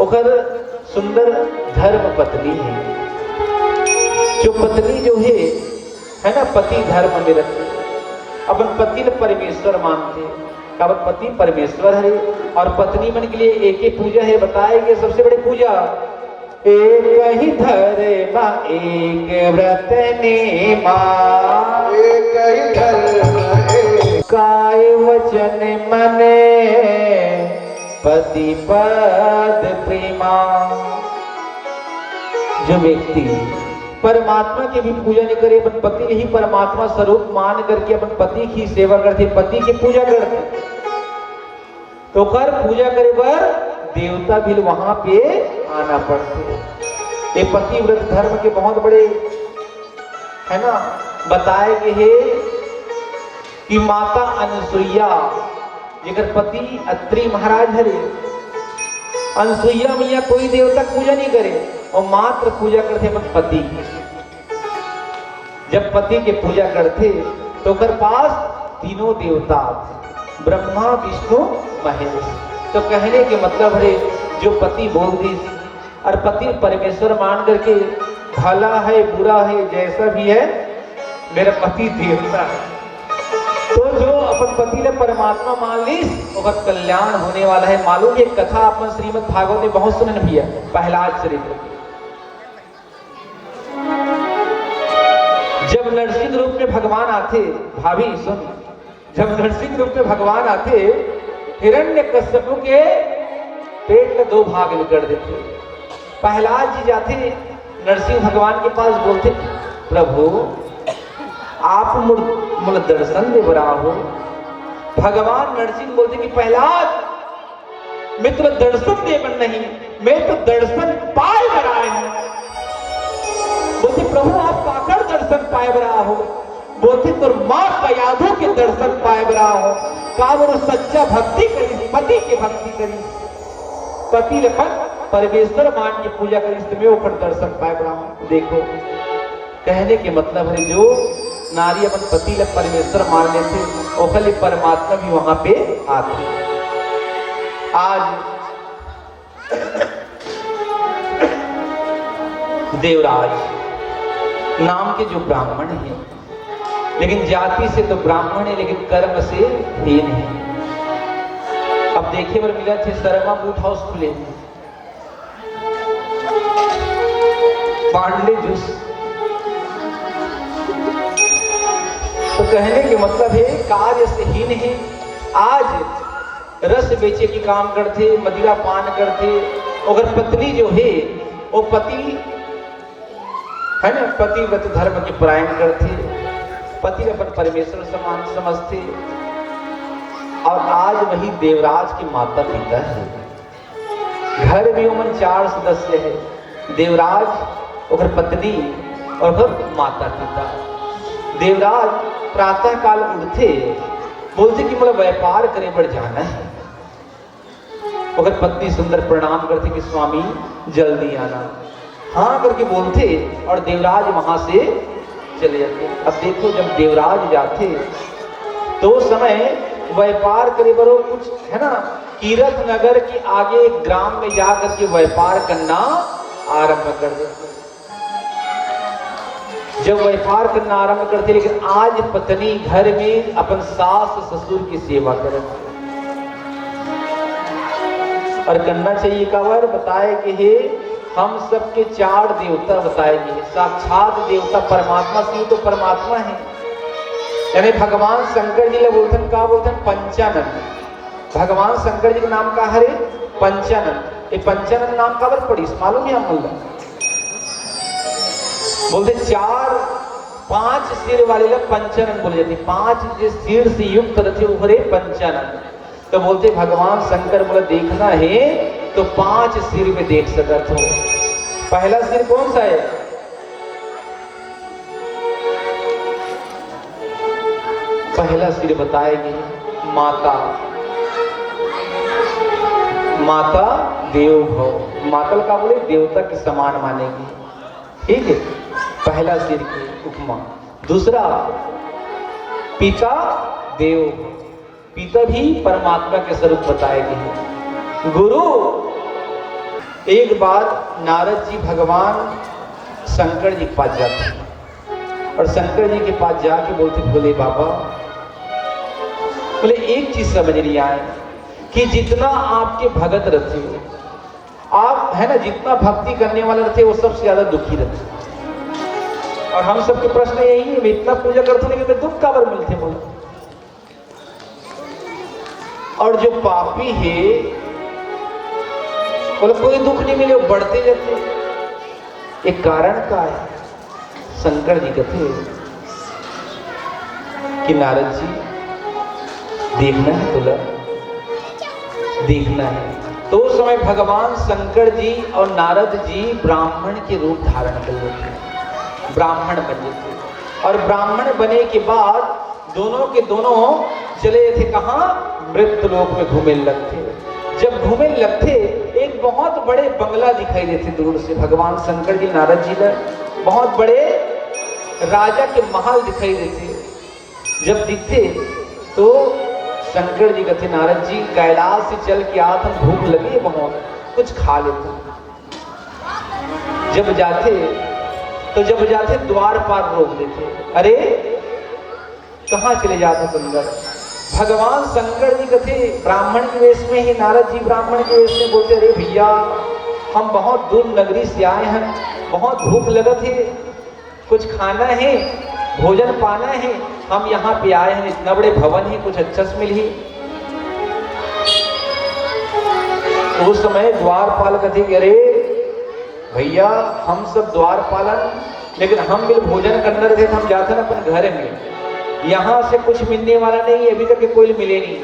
C: ओकर सुंदर धर्म पत्नी है। जो पत्नी जो है ना, पति धर्म में रखते, अपन पति ने परमेश्वर मानते, अपन पति परमेश्वर है और पत्नी मन के लिए एक ही पूजा है, बताएंगे सबसे बड़ी पूजा। एक ही धर्म एक व्रत नेमा,
F: एक ही धर्म एक
C: काय वचन मने पति पद प्रेमा। जो व्यक्ति परमात्मा की भी पूजा नहीं करे, अपन पति ही परमात्मा स्वरूप मान करके अपन पति की सेवा करते, पति की पूजा करते, तो कर पूजा करे बर देवता भी वहां पे आना पड़ते। ये पति व्रत धर्म के बहुत बड़े है ना बताए गए हैं कि माता अनुसुईया जेकर पति अत्रि महाराज हरे, अनुसुईया मैया कोई देवता पूजा नहीं करे और मात्र पूजा करते अपन पति की। जब पति के पूजा करते तो कर पास तीनों देवता ब्रह्मा विष्णु महेश। तो कहने के मतलब है जो पति बोल दी और पति परमेश्वर मान करके भला है बुरा है जैसा भी है मेरा पति देवता है, तो जो अपन पति ने परमात्मा मान ली और कल्याण होने वाला है। मालूम ये कथा अपन श्रीमद् भागवत में बहुत सुनन भी है, प्रहलाद चरित्र। जब नरसिंह रूप में भगवान आते, भाभी सुन, जब नरसिंह रूप में भगवान आते हिरण्यकश्यप के पेट का दो भाग में कर देते। प्रहलाद जी जाते नरसिंह भगवान के पास, बोलते प्रभु आप मुझ दर्शन दे बरा हो। भगवान नरसिंह बोलते कि प्रहलाद मैं तो दर्शन दे बन नहीं, मैं तो दर्शन पाए बरा हूं। बोलते प्रभु आप काकर दर्शन पाए बरा हो। बोलते तो मां कयाधो के दर्शन पाए बरा हो। का वो सच्चा भक्ति करी, पति की भक्ति करी, पति लखन परमेश्वर मान की पूजा करी, इसमें ऊपर दर्शन पाए बरा हो। देखो कहने के मतलब है जो नारी अपन पति लग परमेश्वर मान लेते ओखली परमात्मा भी वहां पे आते। आज देवराज नाम के जो ब्राह्मण हैं, लेकिन जाति से तो ब्राह्मण है लेकिन कर्म से हीन है। अब देखिए बार मिला थे शर्मा बूट हाउस खुले, पांडे जूस। तो कहने के मतलब है कार्य से हीन है। आज रस बेचे की काम करते, मदिरा पान करते, अगर पत्नी जो है वो पति है ना, पति व्रत धर्म के परायण करते, पति अपन परमेश्वर समान समझते। और आज वही देवराज के माता पिता है। घर में उमन 4 सदस्य है, देवराज और पत्नी और माता पिता। देवराज प्रातः काल उठते, बोलते कि मुझे व्यापार करे बढ़ जाना है। अगर पत्नी सुंदर प्रणाम करती कि स्वामी जल्दी आना, हाँ करके बोलते और देवराज वहां से चले जाते। अब देखो जब देवराज जाते तो उस समय व्यापार करे बरो कुछ है ना, कीरत नगर के आगे एक ग्राम में जाकर के व्यापार करना आरंभ कर देते। जब व्यापार करना आरंभ करते, लेकिन आज पत्नी घर में अपन सास ससुर की सेवा करे और करना चाहिए। कावर बताए कि हे हम सबके 4 देवता बताए गए, साक्षात देवता परमात्मा शिव तो परमात्मा है। यानी भगवान शंकर जी बोलते का बोलते पंचानन। भगवान शंकर जी का नाम का हरे पंचानन। ये पंचानन नाम का पड़ी मालूम है हम बोलते 4-5 सिर वाले लोग पंचानन बोले जाते, 5 जो सिर से युक्त रहते उभरे पंचानन। तो बोलते भगवान शंकर बोले देखना है तो 5 सिर में देख सकते हो। पहला सिर कौन सा है? पहला सिर बताएगी माता। माता देव भव, मातल का बोले देवता के समान मानेगी, ठीक है। पहला सिर की उपमा। दूसरा पिता देव, पिता भी परमात्मा के स्वरूप बताए गए हैं। गुरु एक बार नारद जी भगवान शंकर जी के पास जाते और शंकर जी के पास जाके बोलते, भोले बाबा, बोले एक चीज समझ नहीं आए कि जितना आपके भगत रहते हो, आप है ना, जितना भक्ति करने वाले रहते वो सबसे ज्यादा दुखी रहते। और हम सबके प्रश्न यही है, मैं इतना पूजा करता हूँ लेकिन मैं दुख का बर मिलते बोले। और जो पापी है बोले कोई दुख नहीं मिले, वो बढ़ते जाते। एक कारण का है, शंकर जी कहते कि नारद जी देखना है तुला, देखना है। तो उस समय भगवान शंकर जी और नारद जी ब्राह्मण के रूप धारण कर लेते, ब्राह्मण बने थे। और ब्राह्मण बने के बाद दोनों के दोनों चले थे कहाँ? मृत्यु लोक में घूमे लगते। जब घूमे लगते एक बहुत बड़े बंगला दिखाई देते दूर से। भगवान शंकर जी नारद जी ने बहुत बड़े राजा के महल दिखाई देते। जब दिखते तो शंकर जी कहते, नारद जी कैलाश से चल के आते, भूख लगी बहुत, कुछ खा लेते। जब जाते द्वार पार रोक देते। अरे कहाँ चले जाते सुंदर? भगवान शंकर जी कहते ब्राह्मण के वेश में ही, नारद जी ब्राह्मण के वेश में बोलते, अरे भैया हम बहुत दूर नगरी से आए हैं, बहुत भूख लगत है, कुछ खाना है, भोजन पाना है, हम यहाँ पे आए हैं, इतना बड़े भवन है, कुछ अच्छा से मिली। तो उस समय द्वारपाल कहते, अरे भैया हम सब द्वारपालन, लेकिन हम भी भोजन करना रहते, हम जाते ना अपन घर में, यहाँ से कुछ मिलने वाला नहीं है, अभी तक कोई मिले नहीं।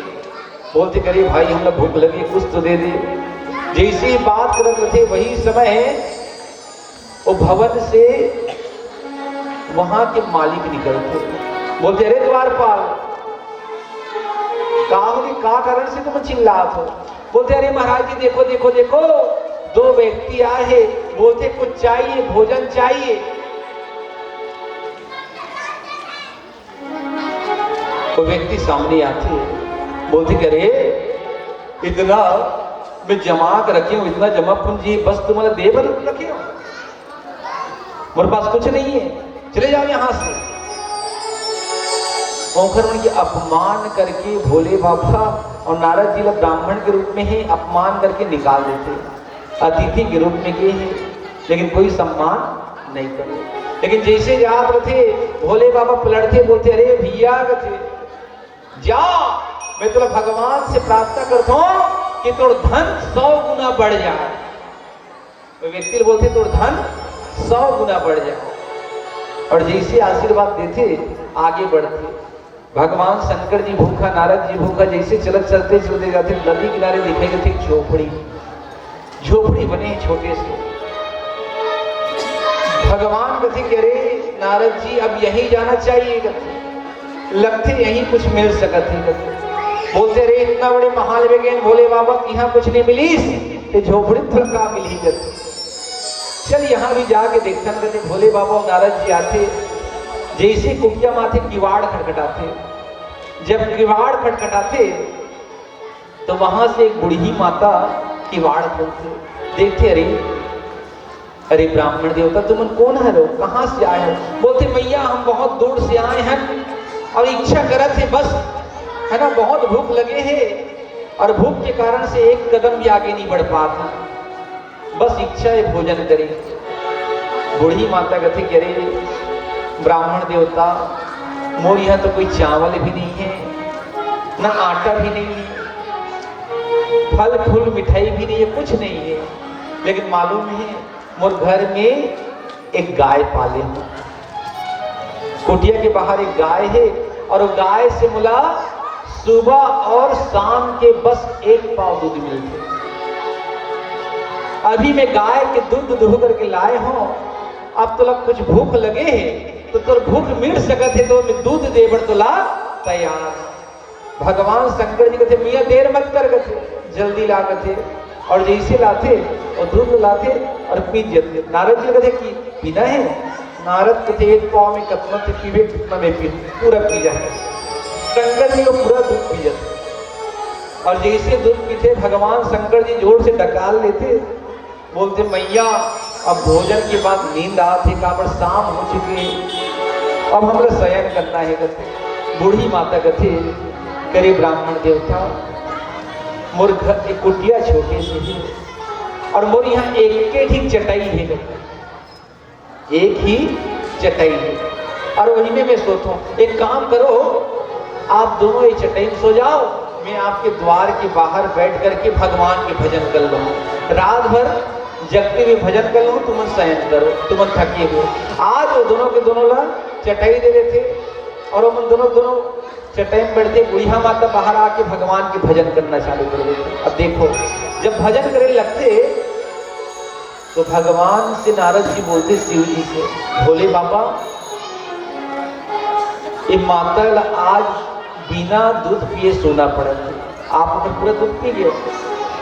C: बोलते करे भाई हम लोग भूख लगी, कुछ तो दे दे। जैसे ही बात करते थे वही समय वो भवन से वहां के मालिक निकलते, बोलते अरे द्वारपाल का कारण से तुम चिल्लात हो? बोलते अरे महाराज जी देखो देखो देखो, दो व्यक्ति आए हैं, बोलते कुछ चाहिए, भोजन चाहिए। वो व्यक्ति सामने आते, बोलते करे इतना मैं जमा कर रखे हूं, इतना जमा पूंजी बस तुम्हारा दे बल रखे हो, मेरे पास कुछ नहीं है, चले जाओ यहां से। ओंकर उनकी अपमान करके भोले बाबा और नारद जी लोग ब्राह्मण के रूप में ही अपमान करके निकाल देते, अतिथि के रूप में गए हैं, लेकिन कोई सम्मान नहीं करे। लेकिन जैसे याद रखे भोले बाबा पलटते, बोलते अरे भैया कहते जा, मैं तो भगवान से प्रार्थना करता हूं कि तोर धन 100 गुना बढ़ जाए। तो व्यक्ति बोलते तोर धन 100 गुना बढ़ जाए, और जैसे आशीर्वाद देते आगे बढ़ते। भगवान शंकर जी भूखा, नारद जी भूखा, जैसे चलते चलते जाते नदी किनारे दिखाई देते एक झोपड़ी बने छोटे से। भगवान कहते कि अरे नारद जी अब यही जाना चाहिए, कहते लगते यहीं कुछ मिल सकत है। बोलते अरे इतना बड़े महाल में गए भोले बाबा, यहाँ कुछ नहीं मिली, ये झोपड़ी थका मिली। कहते चल यहाँ भी जाके देखता। कहते भोले बाबा और नारद जी आते, जैसे कुटिया माथे किवाड़ खटखटाते। जब किवाड़ खटखटाते तो वहां से एक बूढ़ी माता किवाड़ खोलते, देखते अरे ब्राह्मण देवता तुम कौन है लोग, कहाँ से आए हो? बोलते मैया हम बहुत दूर से आए हैं और इच्छा करत है बस, है ना, बहुत भूख लगे हैं और भूख के कारण से एक कदम भी आगे नहीं बढ़ पाता, बस इच्छा है भोजन करें। बूढ़ी माता कहते कि अरे ब्राह्मण देवता मोर यहाँ तो कोई चावल भी नहीं है, ना आटा भी नहीं है, फल फूल मिठाई भी नहीं है, कुछ नहीं है, लेकिन मालूम है मोर घर में एक गाय पाले हूँ। कुटिया के बाहर एक गाय है और गाय से मुला सुबह और शाम के बस 1 पाव दूध मिलते। अभी मैं गाय के दूध दुह करके लाए हूं, अब तो लग कुछ भूख लगे है तो तुर भूख मिट सकत है तो मैं दूध दे बड़ तो ला तैयार। भगवान शंकर जी कहते मियाँ देर मत कर, कहते जल्दी ला, कहते और जैसे लाते और दूध लाते और पी जाते। नारद जी कहते कि पीना है? नारद कहते 1 पाव में कितना से पीवे, कितना में पी, पूरा पी जाए। शंकर जी को पूरा दूध पी जाते और जैसे दूध पीते भगवान शंकर जी जोर से डकाल लेते बोलते मैया अब भोजन के बाद नींद आती, काबर शाम हो चुकी, अब हमरा शयन करना है। कहते बूढ़ी माता कहते करे ब्राह्मण देवता मोर घर एक कुटिया छोटे से ही और मोर यहाँ एक ही चटाई है, एक ही चटाई है और वही में मैं सोता हूँ। एक काम करो आप दोनों ये चटाई में सो जाओ, मैं आपके द्वार के बाहर बैठ करके भगवान के भजन कर लूँ, रात भर जगते हुए भजन कर लूँ, तुम शयन करो, तुम थके हुए। आज वो दोनों के दोनों ला चटाई दे रहे थे और वो दोनों चटाई में बैठते, बुढ़िया माता बाहर आके भगवान के भजन करना चालू कर देते। अब देखो जब भजन करने लगते तो भगवान से नारद जी बोलते शिव जी से, भोले बाबा ये माता आज बिना दूध पिए सोना पड़ा, आपने पूरा दूध पी गया।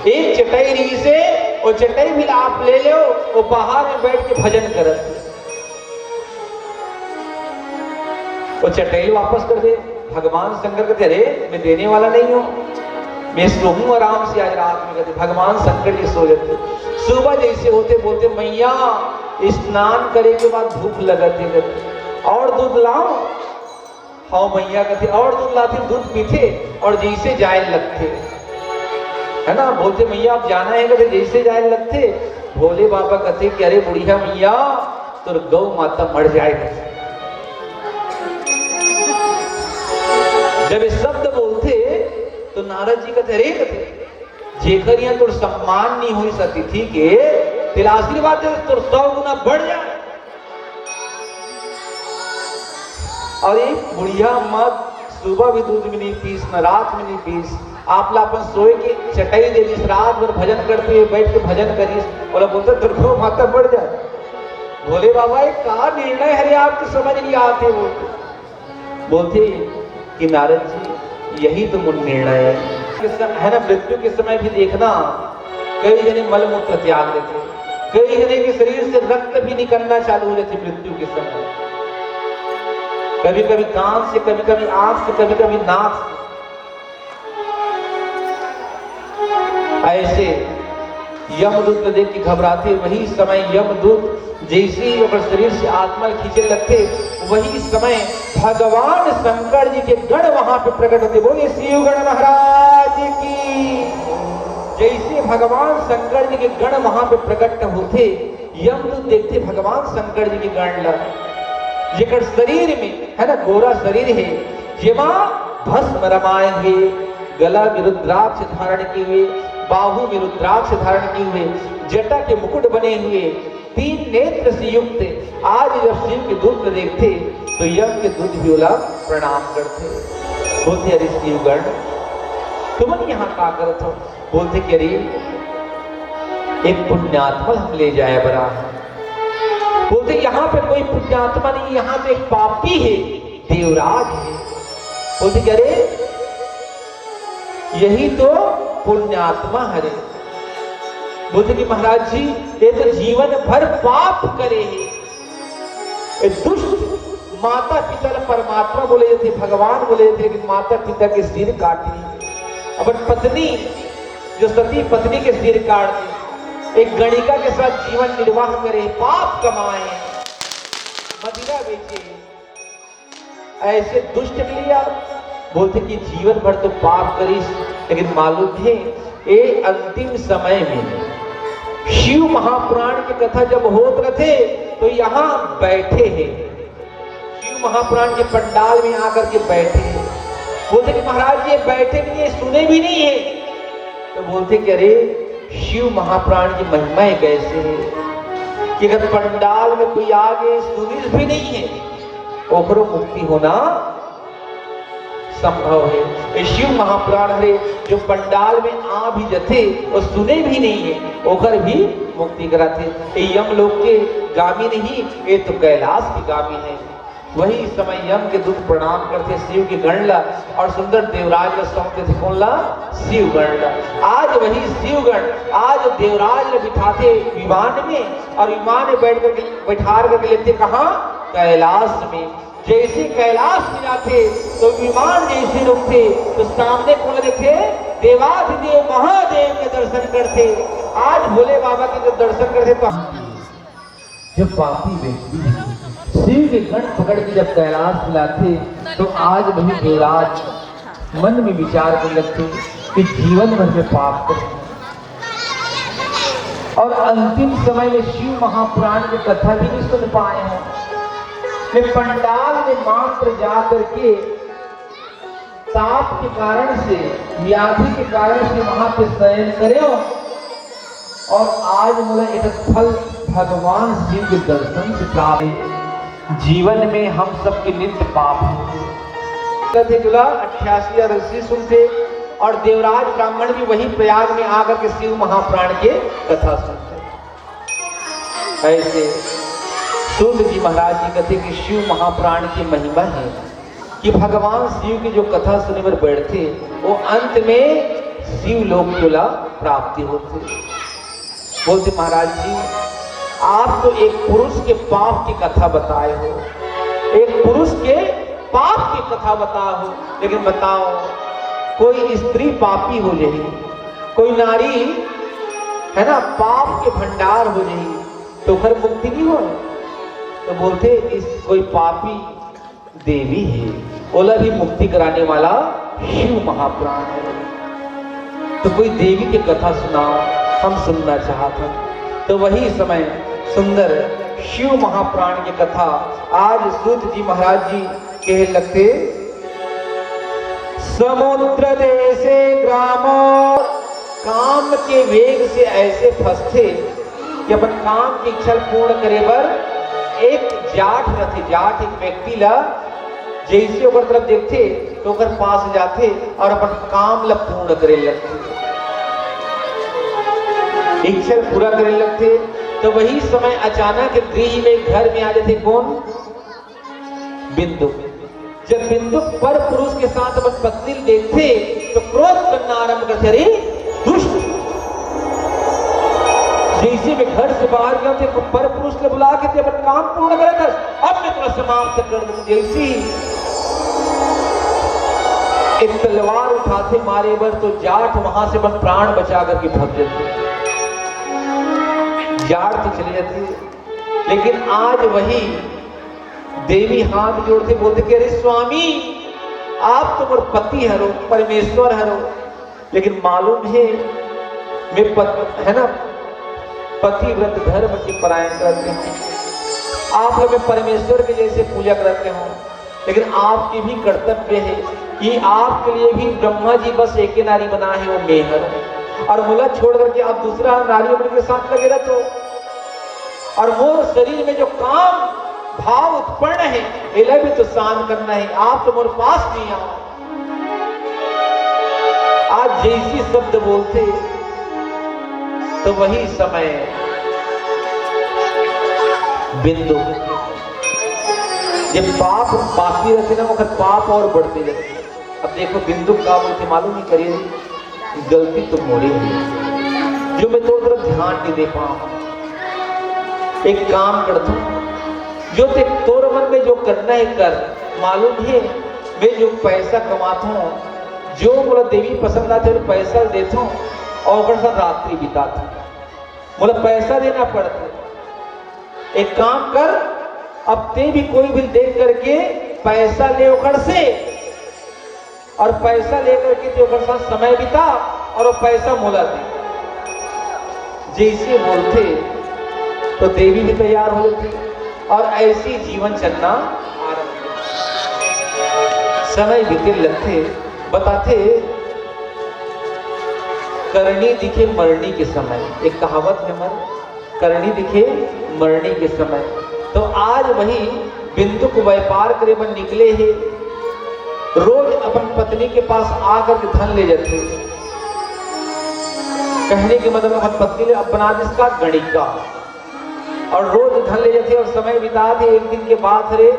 C: एक चटाई रही से और चटाई भी आप ले लो, वो बाहर में बैठ के भजन करते, वो चटाई वापस कर दे। भगवान शंकर कहते अरे मैं देने वाला नहीं हूं, मैं सोऊं आराम से आज रात में। कहते भगवान शंकर जी सो जाते। सुबह जैसे होते बोलते मैया स्नान करे के बाद धूप लगाते और दूध लाओ। हाँ मैया कहते और दूध लाते, दूध पीते और जैसे जाए लगते, है ना। बोलते मैया आप जाना है, कहते जैसे जाए लगते। भोले बाबा कहते कि अरे बुढ़िया मैया तो गौ माता मर जाएगी। जब ये शब्द बोलते तो नारद जी कहते अरे कहते जेकर यहाँ तो सम्मान नहीं हुई सती थी के तेरे आशीर्वाद तो 100 गुना बढ़ जाए। और एक बुढ़िया मत सुबह भी दूध में नहीं पीस, न रात में नहीं पीस, आप लापन सोए के चटाई दे दी, रात भर भजन करते हुए बैठ के भजन करिए। बोला बोलता दुर्गो माता बढ़ जाए। भोले बाबा एक कहा निर्णय है आपको समझ नहीं आते। बोलते कि नारद जी यही तो मूल निर्णय है ना। मृत्यु के समय भी देखना कई जने मलमूत्र त्याग देते, कई जने के शरीर से रक्त भी निकलना चालू हो जाते मृत्यु के समय, कभी कभी कान से, कभी कभी आंख से, कभी कभी नाक से। ऐसे यमदूत को देख के घबराते, वही समय यमदूत जैसे ही अपने शरीर से आत्मा खींचने लगते, वही समय भगवान शंकर जी के गण वहां पे प्रकट होते। बोले शिव गण महाराज की। जैसे भगवान शंकर जी के गण वहां पे प्रकट होते, यमदूत देखते भगवान शंकर जी के गण लग, जेकर शरीर में है ना गोरा शरीर है, जेमा भस्म रमाए हुए, गला में रुद्राक्ष धारण किए हुए, बाहु में रुद्राक्ष धारण किए हुए, जटा के मुकुट बने हुए, 3 नेत्र से युक्त। आज जब शिव के दूत को देखते तो यम के दूत भी बोला प्रणाम करते। बोलते अरे शिवगण तुम यहाँ क्या करते हो। बोलते कि अरे एक पुण्यात्मा हम ले जाए बरा। बोलते यहाँ पे कोई पुण्यात्मा नहीं, यहाँ पे एक पापी है, देवराज है। बोलते कि अरे यही तो पुण्यात्मा है। बोलते कि महाराज जी ये तो जीवन भर पाप करे है, दुष्ट माता पिता परमात्मा बोले थे, भगवान बोले थे, लेकिन माता पिता के सिर काटी, अपन पत्नी जो सती पत्नी के सिर काट दी, एक गणिका के साथ जीवन निर्वाह करे, पाप कमाए, मदिरा बेचे, ऐसे दुष्ट लिया। बोलते कि जीवन भर तो पाप करीस, लेकिन मालूम है ये अंतिम समय में शिव महापुराण की कथा जब होत रहे तो यहाँ बैठे हैं, शिव महापुराण के पंडाल में आकर के बैठे हैं। बोलते कि महाराज ये बैठे भी नहीं, सुने भी नहीं है। तो बोलते कि अरे शिव महापुराण की महिमा कैसे है कि अगर पंडाल में कोई आगे सुनी भी नहीं है, ओकरो मुक्ति होना संभव है। ये शिव महापुराण है जो पंडाल में आ भी जथे और सुने भी नहीं है, ओकर भी मुक्ति कराते। ये यम लोग के गामी नहीं, ये तो कैलाश की गामी है। वही समय यम के दूत प्रणाम करते शिव के गणला और सुंदर देवराज का सौंपते थे कौन ला शिव गणला। आज वही शिवगण आज देवराज बिठाते विमान में और विमान में बैठ कर बैठा करके लेते कहाँ कैलाश में। जैसे कैलाश में जाते तो विमान जैसे रुकते तो सामने कौन देखे देवाधिदेव महादेव के दर्शन करते। आज भोले बाबा के जब दर्शन करते तो जब पापी व्यक्ति शिव के गण पकड़ के जब कैलाश मिलाते तो आज वही देवराज मन में विचार करने लगते कि जीवन भर में पाप कर, और अंतिम समय में शिव महापुराण की कथा भी नहीं सुन पाए हैं। वे पंडाल में मात्र जा करके ताप के कारण से, व्याधि के कारण से वहां पे शयन करे, और आज मुझे एक फल भगवान शिव के दर्शन से प्राप्त। जीवन में हम सबके नित्य पाप थे। 88 या 80 सुनते, और देवराज ब्राह्मण भी वही प्रयाग में आकर के शिव महापुराण के कथा सुनते। ऐसे सूत जी महाराज जी कहते कि शिव महापुराण की महिमा है कि भगवान शिव की जो कथा सुनने पर बैठते वो अंत में शिव लोक तुला प्राप्ति होती। बोलते महाराज जी आप तो एक पुरुष के पाप की कथा बताए हो, एक पुरुष के पाप की कथा बताओ हो, लेकिन बताओ कोई स्त्री पापी हो जाए, कोई नारी है ना पाप के भंडार हो जाए तो फिर मुक्ति नहीं हो। तो बोलते इस कोई पापी देवी है, बोला भी मुक्ति कराने वाला शिव महापुराण है, तो कोई देवी की कथा सुनाओ, हम सुनना चाहते। तो वही समय सुंदर शिव महापुराण की कथा आज सूत जी महाराज जी कह लगते। समुद्र देशे ग्रामो, काम के वेग से ऐसे फंसते कि अपन काम की इच्छा पूर्ण करे पर एक जाट रहते, जाट एक व्यक्ति ला जैसे ओकर तरफ देखते तो ओकर पास जाते और अपन काम ला पूर्ण करे लगते, इच्छा पूरा करे लगते। तो वही समय अचानक गृह में घर में आ जाते कौन? बिंदु। जब बिंदु पर पुरुष के साथ अपन पत्नी देखते तो क्रोध करना आरंभ करते, अरे दुष्ट। जैसे वे घर से बाहर गए थे पर पुरुष ने बुला के अपन काम पूर्ण करे था, अब मैं तुम्हें समाप्त कर दूं। जैसी एक तलवार उठाते मारे बर तो जाट वहां से अपन प्राण बचा करके भाग जाते, जाट तो चले जाते। लेकिन आज वही देवी हाथ जोड़ते बोलते कि अरे स्वामी आप तो मेरे पति हरो, परमेश्वर हरो, लेकिन मालूम है मैं है ना पतिव्रत धर्म की परायण करते हैं, आप लोग परमेश्वर के जैसे पूजा करते हो, लेकिन आपकी भी कर्तव्य है कि आपके लिए भी ब्रह्मा जी बस एक ही नारी बना है, वो मेहर, और मुला छोड़ करके आप दूसरा नारी के साथ लगे रहते हो, और वो शरीर में जो काम भाव उत्पन्न है इन्हें भी तो शांत करना है, आप तो मेरे पास नहीं आओ। आज जैसी शब्द बोलते तो वही समय बिंदु जब पाप बाकी रहते ना वक्त पाप और बढ़ते जाते। अब देखो बिंदु का बोलते मालूम नहीं करिए गलती तो मोरी है जो मैं थोड़ी तरफ ध्यान नहीं दे पाऊं। एक काम करता हूं जो ते तोर मन में जो करना है कर, मालूम है मैं जो पैसा कमाता हूँ जो बोला देवी पसंद आते हैं पैसा देता हूँ और साथ रात्रि बिताता हूँ, बोला पैसा देना पड़ता। एक काम कर अब ते भी कोई भी देख करके पैसा ले ओकर से, और पैसा लेकर के ते ओकर साथ समय बिता और वो पैसा मोला दे। जैसे बोलते तो देवी भी तैयार हो जाती और ऐसी जीवन चलना आरंभ। समय बीते लगते बताते करनी दिखे मरनी के समय, एक कहावत है मर करनी दिखे मरनी के समय। तो आज वही बिंदु को व्यापार करे बन निकले हैं, रोज अपन पत्नी के पास आकर के धन ले जाते। कहने के मतलब अपन पत्नी ने अपना जिसका गणिका और रोज धन ले जाते और समय बिताते। एक दिन के बाद अरे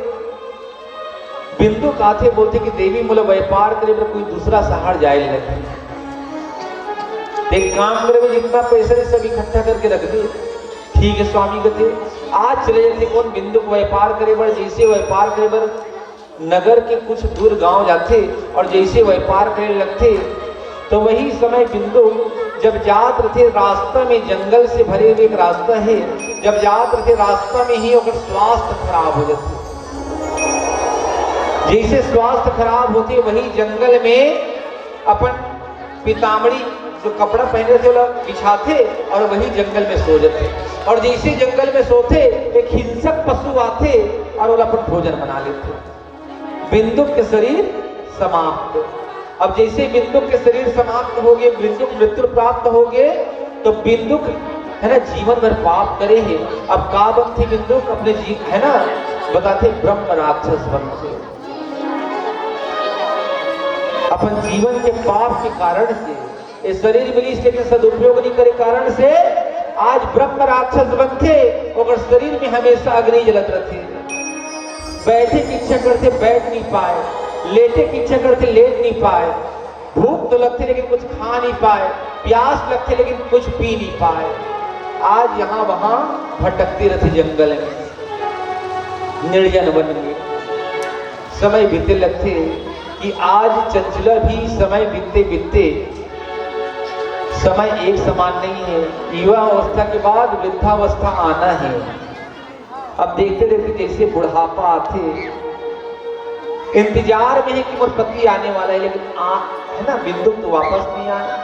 C: बिंदु काथे बोलते कि देवी मोला व्यापार करे पर कोई दूसरा सहार जाए लगे। एक काम करे जितना पैसा है सब इकट्ठा करके रख दे। ठीक है स्वामी कहते आज चले जाते कौन बिंदु को व्यापार करे पर, जैसे व्यापार करे पर नगर के कुछ दूर गांव जाते और जैसे व्यापार करने लगते तो वही समय बिंदु जब जात रहे रास्ता में, जंगल से भरे हुए एक रास्ता है, जब जात रहे रास्ता में ही अगर स्वास्थ्य खराब हो जाते, जैसे स्वास्थ्य खराब होते वही जंगल में अपन पीताम्बरी जो कपड़ा पहने थे वो बिछाते और वही जंगल में सो जाते। और जैसे जंगल में सोते एक हिंसक पशु आते और वो अपन भोजन बना लेते। बिंदुक के शरीर समाप्त। अब जैसे बिंदुक के शरीर समाप्त हो गए, बिंदुक मृत्यु प्राप्त हो गए, तो बिंदुक है ना जीवन भर पाप करे है। अब का बन थी बिंदुक अपने है ना बताते ब्रह्म राक्षस बन थे। अपन जीवन के पाप के कारण से ये शरीर मिली, इसलिए सदुपयोग नहीं करे कारण से आज ब्रह्म राक्षस बनते और शरीर में हमेशा अग्नि जलत रहते। बैठे की इच्छा करते बैठ नहीं पाए, लेटे की इच्छा करते लेट नहीं पाए, भूख तो लगती लेकिन कुछ खा नहीं पाए, प्यास लगती लेकिन कुछ पी नहीं पाए। आज यहाँ वहां भटकते रहते जंगल में, निर्जन वन में। समय बीते लगते कि आज चंचला भी समय बीतते बीतते, समय एक समान नहीं है। युवा अवस्था के बाद वृद्धावस्था आना है। अब देखते देखते जैसे बुढ़ापा आते, इंतजार में है कि मोर पति आने वाला है, लेकिन है ना बिंदु तो वापस नहीं आया।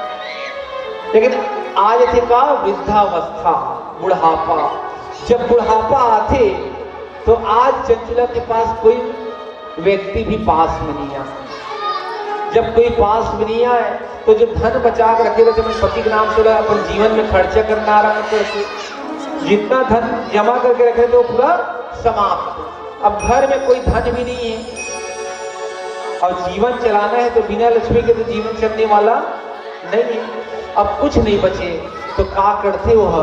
C: लेकिन आज थे का वृद्धावस्था, बुढ़ापा। जब बुढ़ापा आते तो आज चंचला के पास कोई व्यक्ति भी पास में नहीं आया। जब कोई पास में नहीं आए तो जो धन बचा कर रखे रहते मैं पति के नाम से अपन जीवन में खर्चा करना आरम्भ करके, जितना धन जमा करके रखे तो पूरा समाप्त। अब घर में कोई धन भी नहीं है और जीवन चलाना है तो बिना लक्ष्मी के तो जीवन चलने वाला नहीं है। अब कुछ नहीं बचे तो क्या करते हो,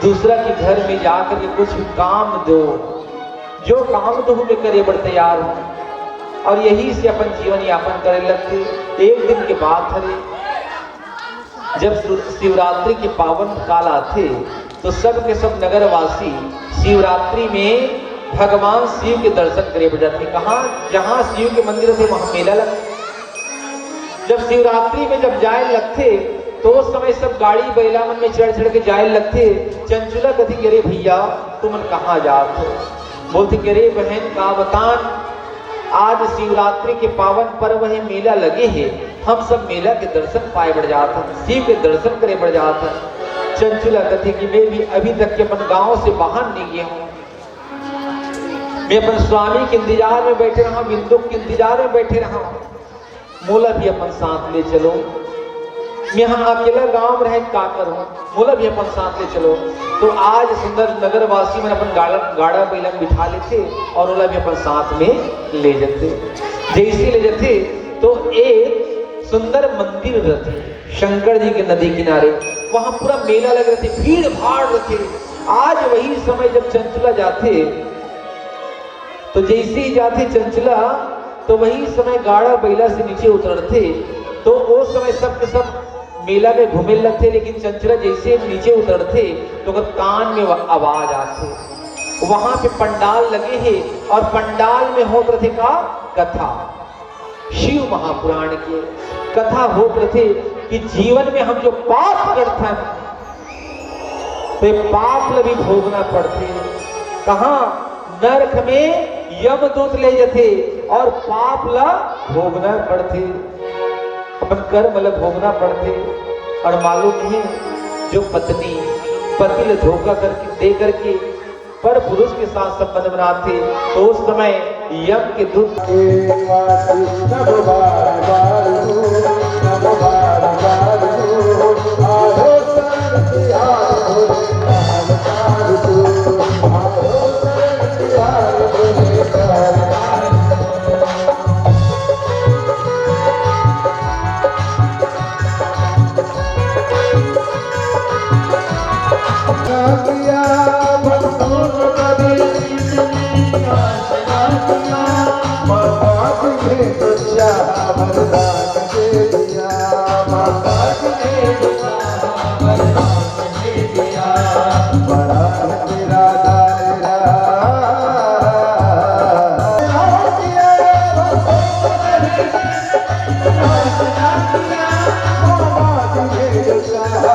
C: दूसरा के घर में जाकर के कुछ काम दो, जो काम दो में करे बड़ तैयार हो, और यही से अपन जीवन यापन करने लगते। एक दिन के बाद हरे जब शिवरात्रि के पावन काल आते तो सब के सब नगरवासी शिवरात्रि में भगवान शिव के दर्शन करे बजाते। कहाँ? जहाँ शिव के मंदिर थे वहां मेला लगता। जब शिवरात्रि में जब जाए लगते तो उस समय सब गाड़ी बैला मन में चढ़ चढ़ के जाए लगते। चंचला कथी करे भैया तुम कहाँ जाते? बोलते करे बहन का बतान, आज शिवरात्रि के पावन पर्व है, मेला लगे है, हम सब मेला के दर्शन पाए बढ़ जाता, शिव के दर्शन करे बढ़ जाता। चंचला कथी कि मैं भी अभी तक के अपन गांव से बाहर नहीं गया हूँ, मैं अपन स्वामी के इंतजार में बैठे रहा, बिंदुक के इंतजार में बैठे रहा, मोला भी अपन साथ ले चलो। मैं यहाँ अकेला गांव में रह का करूँ, मोला भी अपन साथ ले चलो। तो आज सुंदर नगरवासी में अपन गाड़ा बैला बिठा लेते और ओला भी अपन साथ में ले जाते। जैसे ले जाते तो एक सुंदर मंदिर रहते शंकर जी के नदी किनारे, वहां पूरा मेला लग रहे थे, भीड़ भाड़ रहते। आज वही समय जब चंचला जाते तो जैसे ही जाते चंचला तो वही समय गाड़ा बैला से नीचे उतरते तो वो समय सब के सब मेला में घूमे लगते। लेकिन चंचला जैसे नीचे उतरते तो कान में आवाज आते। वहां पे पंडाल लगे हैं और पंडाल में होत रहे का कथा, शिव महापुराण के कथा होत रहे कि जीवन में हम जो पाप करते हैं तो पाप भी भोगना पड़ते। कहाँ? नरक में यमदूत ले जाते और पाप ला भोगना पड़ते, अपन कर्म ला भोगना पड़ते। और मालूम नहीं जो पत्नी पति ले धोखा करके दे करके पर पुरुष के साथ संबंध बनाते तो उस समय यम के दूत
F: Yeah.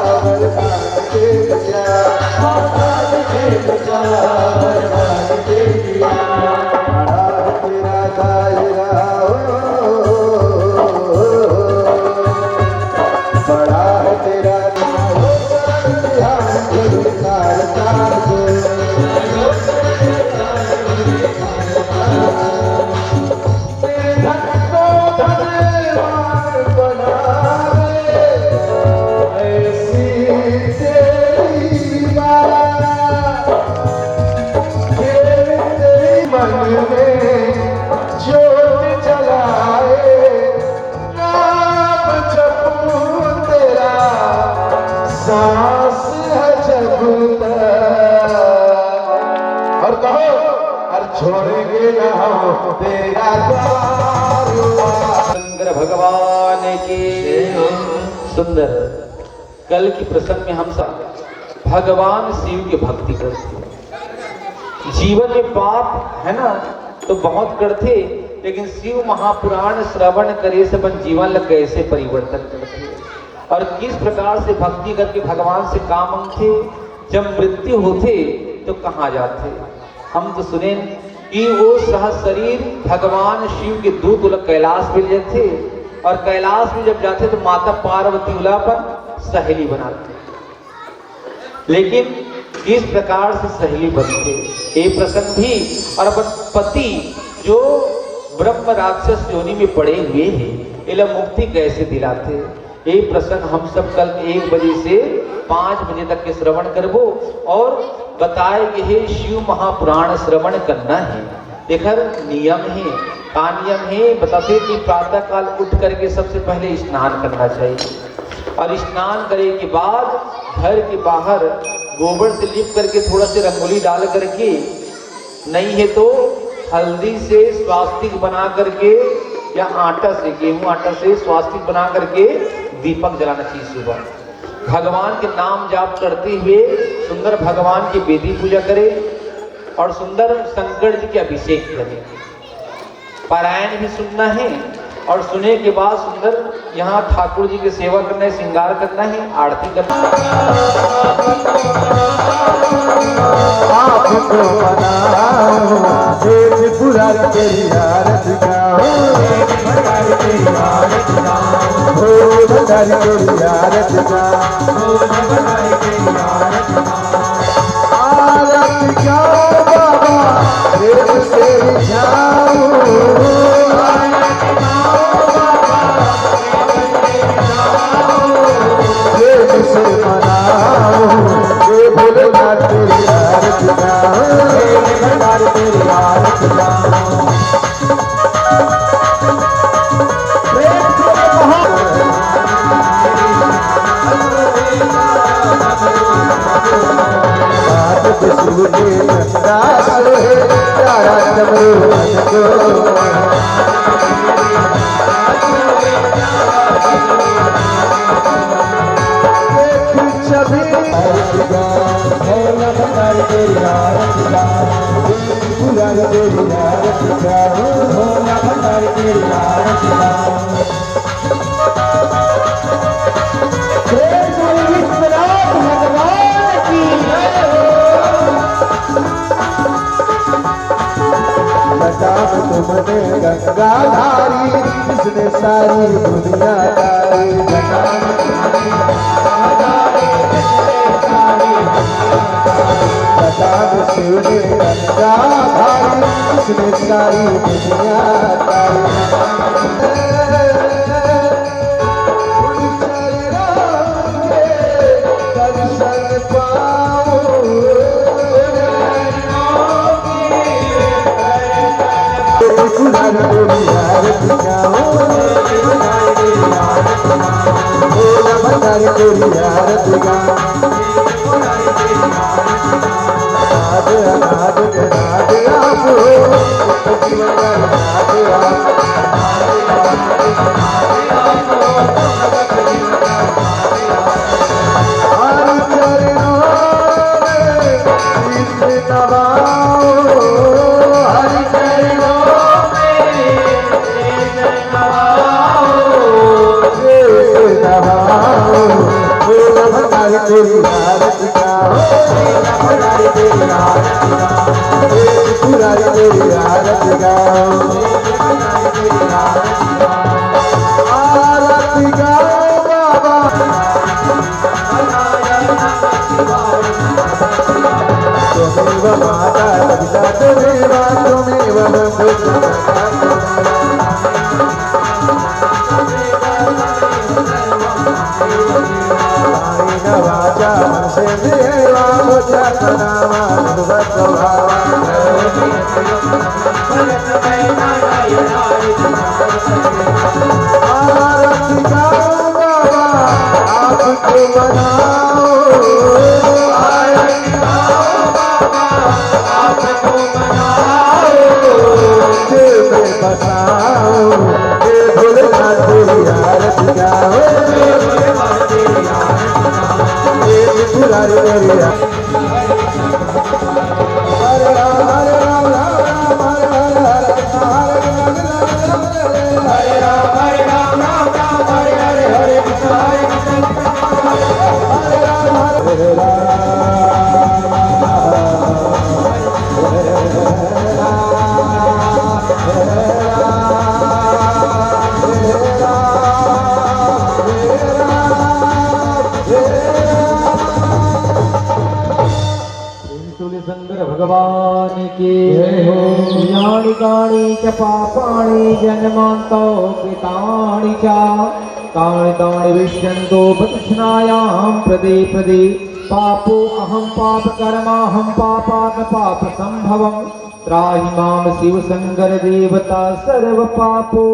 F: तेरा द्वार हुआ।
C: शंकर भगवान की सुंदर। कल की प्रसंग में हम सब भगवान शिव की भक्ति करते हैं। जीवन में पाप है ना तो बहुत करते, लेकिन शिव महापुराण श्रवण करे से अपन जीवन लग कैसे परिवर्तन करते और किस प्रकार से भक्ति करके भगवान से काम मांगते। जब मृत्यु होते तो कहाँ जाते। हम तो सुने कि वो सह शरीर भगवान शिव के दूत कैलाश में जाते और कैलाश में जब जाते तो माता पार्वती उला पर सहेली बनाते। लेकिन किस प्रकार से सहेली बनते ये प्रसंग भी। और अपन पति जो ब्रह्म राक्षस योनि में पड़े हुए हैं इला मुक्ति कैसे दिलाते, ये प्रसंग हम सब कल 1 बजे से 5 बजे तक के श्रवण करबो। और बताए कि हे शिव महापुराण श्रवण करना है। देखर नियम है का नियम है बताते कि प्रातः काल उठ करके सबसे पहले स्नान करना चाहिए और स्नान करने के बाद घर के बाहर गोबर से लिप करके थोड़ा से रंगोली डाल करके, नहीं है तो हल्दी से स्वास्तिक बना करके या आटा से गेहूं आटा से स्वास्तिक बना करके दीपक जलाना चाहिए सुबह। भगवान के नाम जाप करते हुए सुंदर भगवान की वेदी पूजा करें और सुंदर शंकर जी के अभिषेक करें। पारायण भी सुनना है और सुने के बाद सुंदर यहाँ ठाकुर जी की सेवा करना है, श्रृंगार करना है, आरती करना है।
F: आपको बनाओ देव पुराण तेरी आरती गाओ, भंडारी तेरी आरती गाओ, हो भंडारी तेरी आरती गाओ, भंडारी तेरी आरती गाओ बाबा देव से जाओ, देव से मनाओ, देव भोलेनाथ तेरी आरती गाओ, भंडारी तेरी आरती गाओ। तुमने गंगाधारी जिसने सारी दुनिया तारी, शिव ने गंगाधारी जिसने सारी दुनिया तारी। दर्शन पाओ भंडारी तेरी आरती गाओ, भंडारी तेरी आरती गाओ। नाद नाद नाद आप हो जीवन का नाद आप, हर चरणों में शीश नवाओ, हर चरणों भंडारी तेरी आरती गाओ, भंडारी तेरी आरती गाओ, पुरारी तेरी आरती गाओ, आरती गाओ बाबा। त्वमेव माता पिता त्वमेव त्वमेव बन्धुश्च वाचा मनसेन्द्रियैवा बुद्ध्यात्मनामा मधुवत्स्वभावा। आरती गाओ बाबा आपको बनाओ, आरती गाओ बाबा आपको बनाओ, देव भगवान की जय हो। यानि कानि च पापानि जन्मान्तो कृतानि च तानि तानि विश्यन्तो प्रतिष्णायां प्रदे प्रदे पापो अहं पापकर्माहं पापात् पापसम्भवं त्राहि मां शिव शंकर देवता सर्व पापो।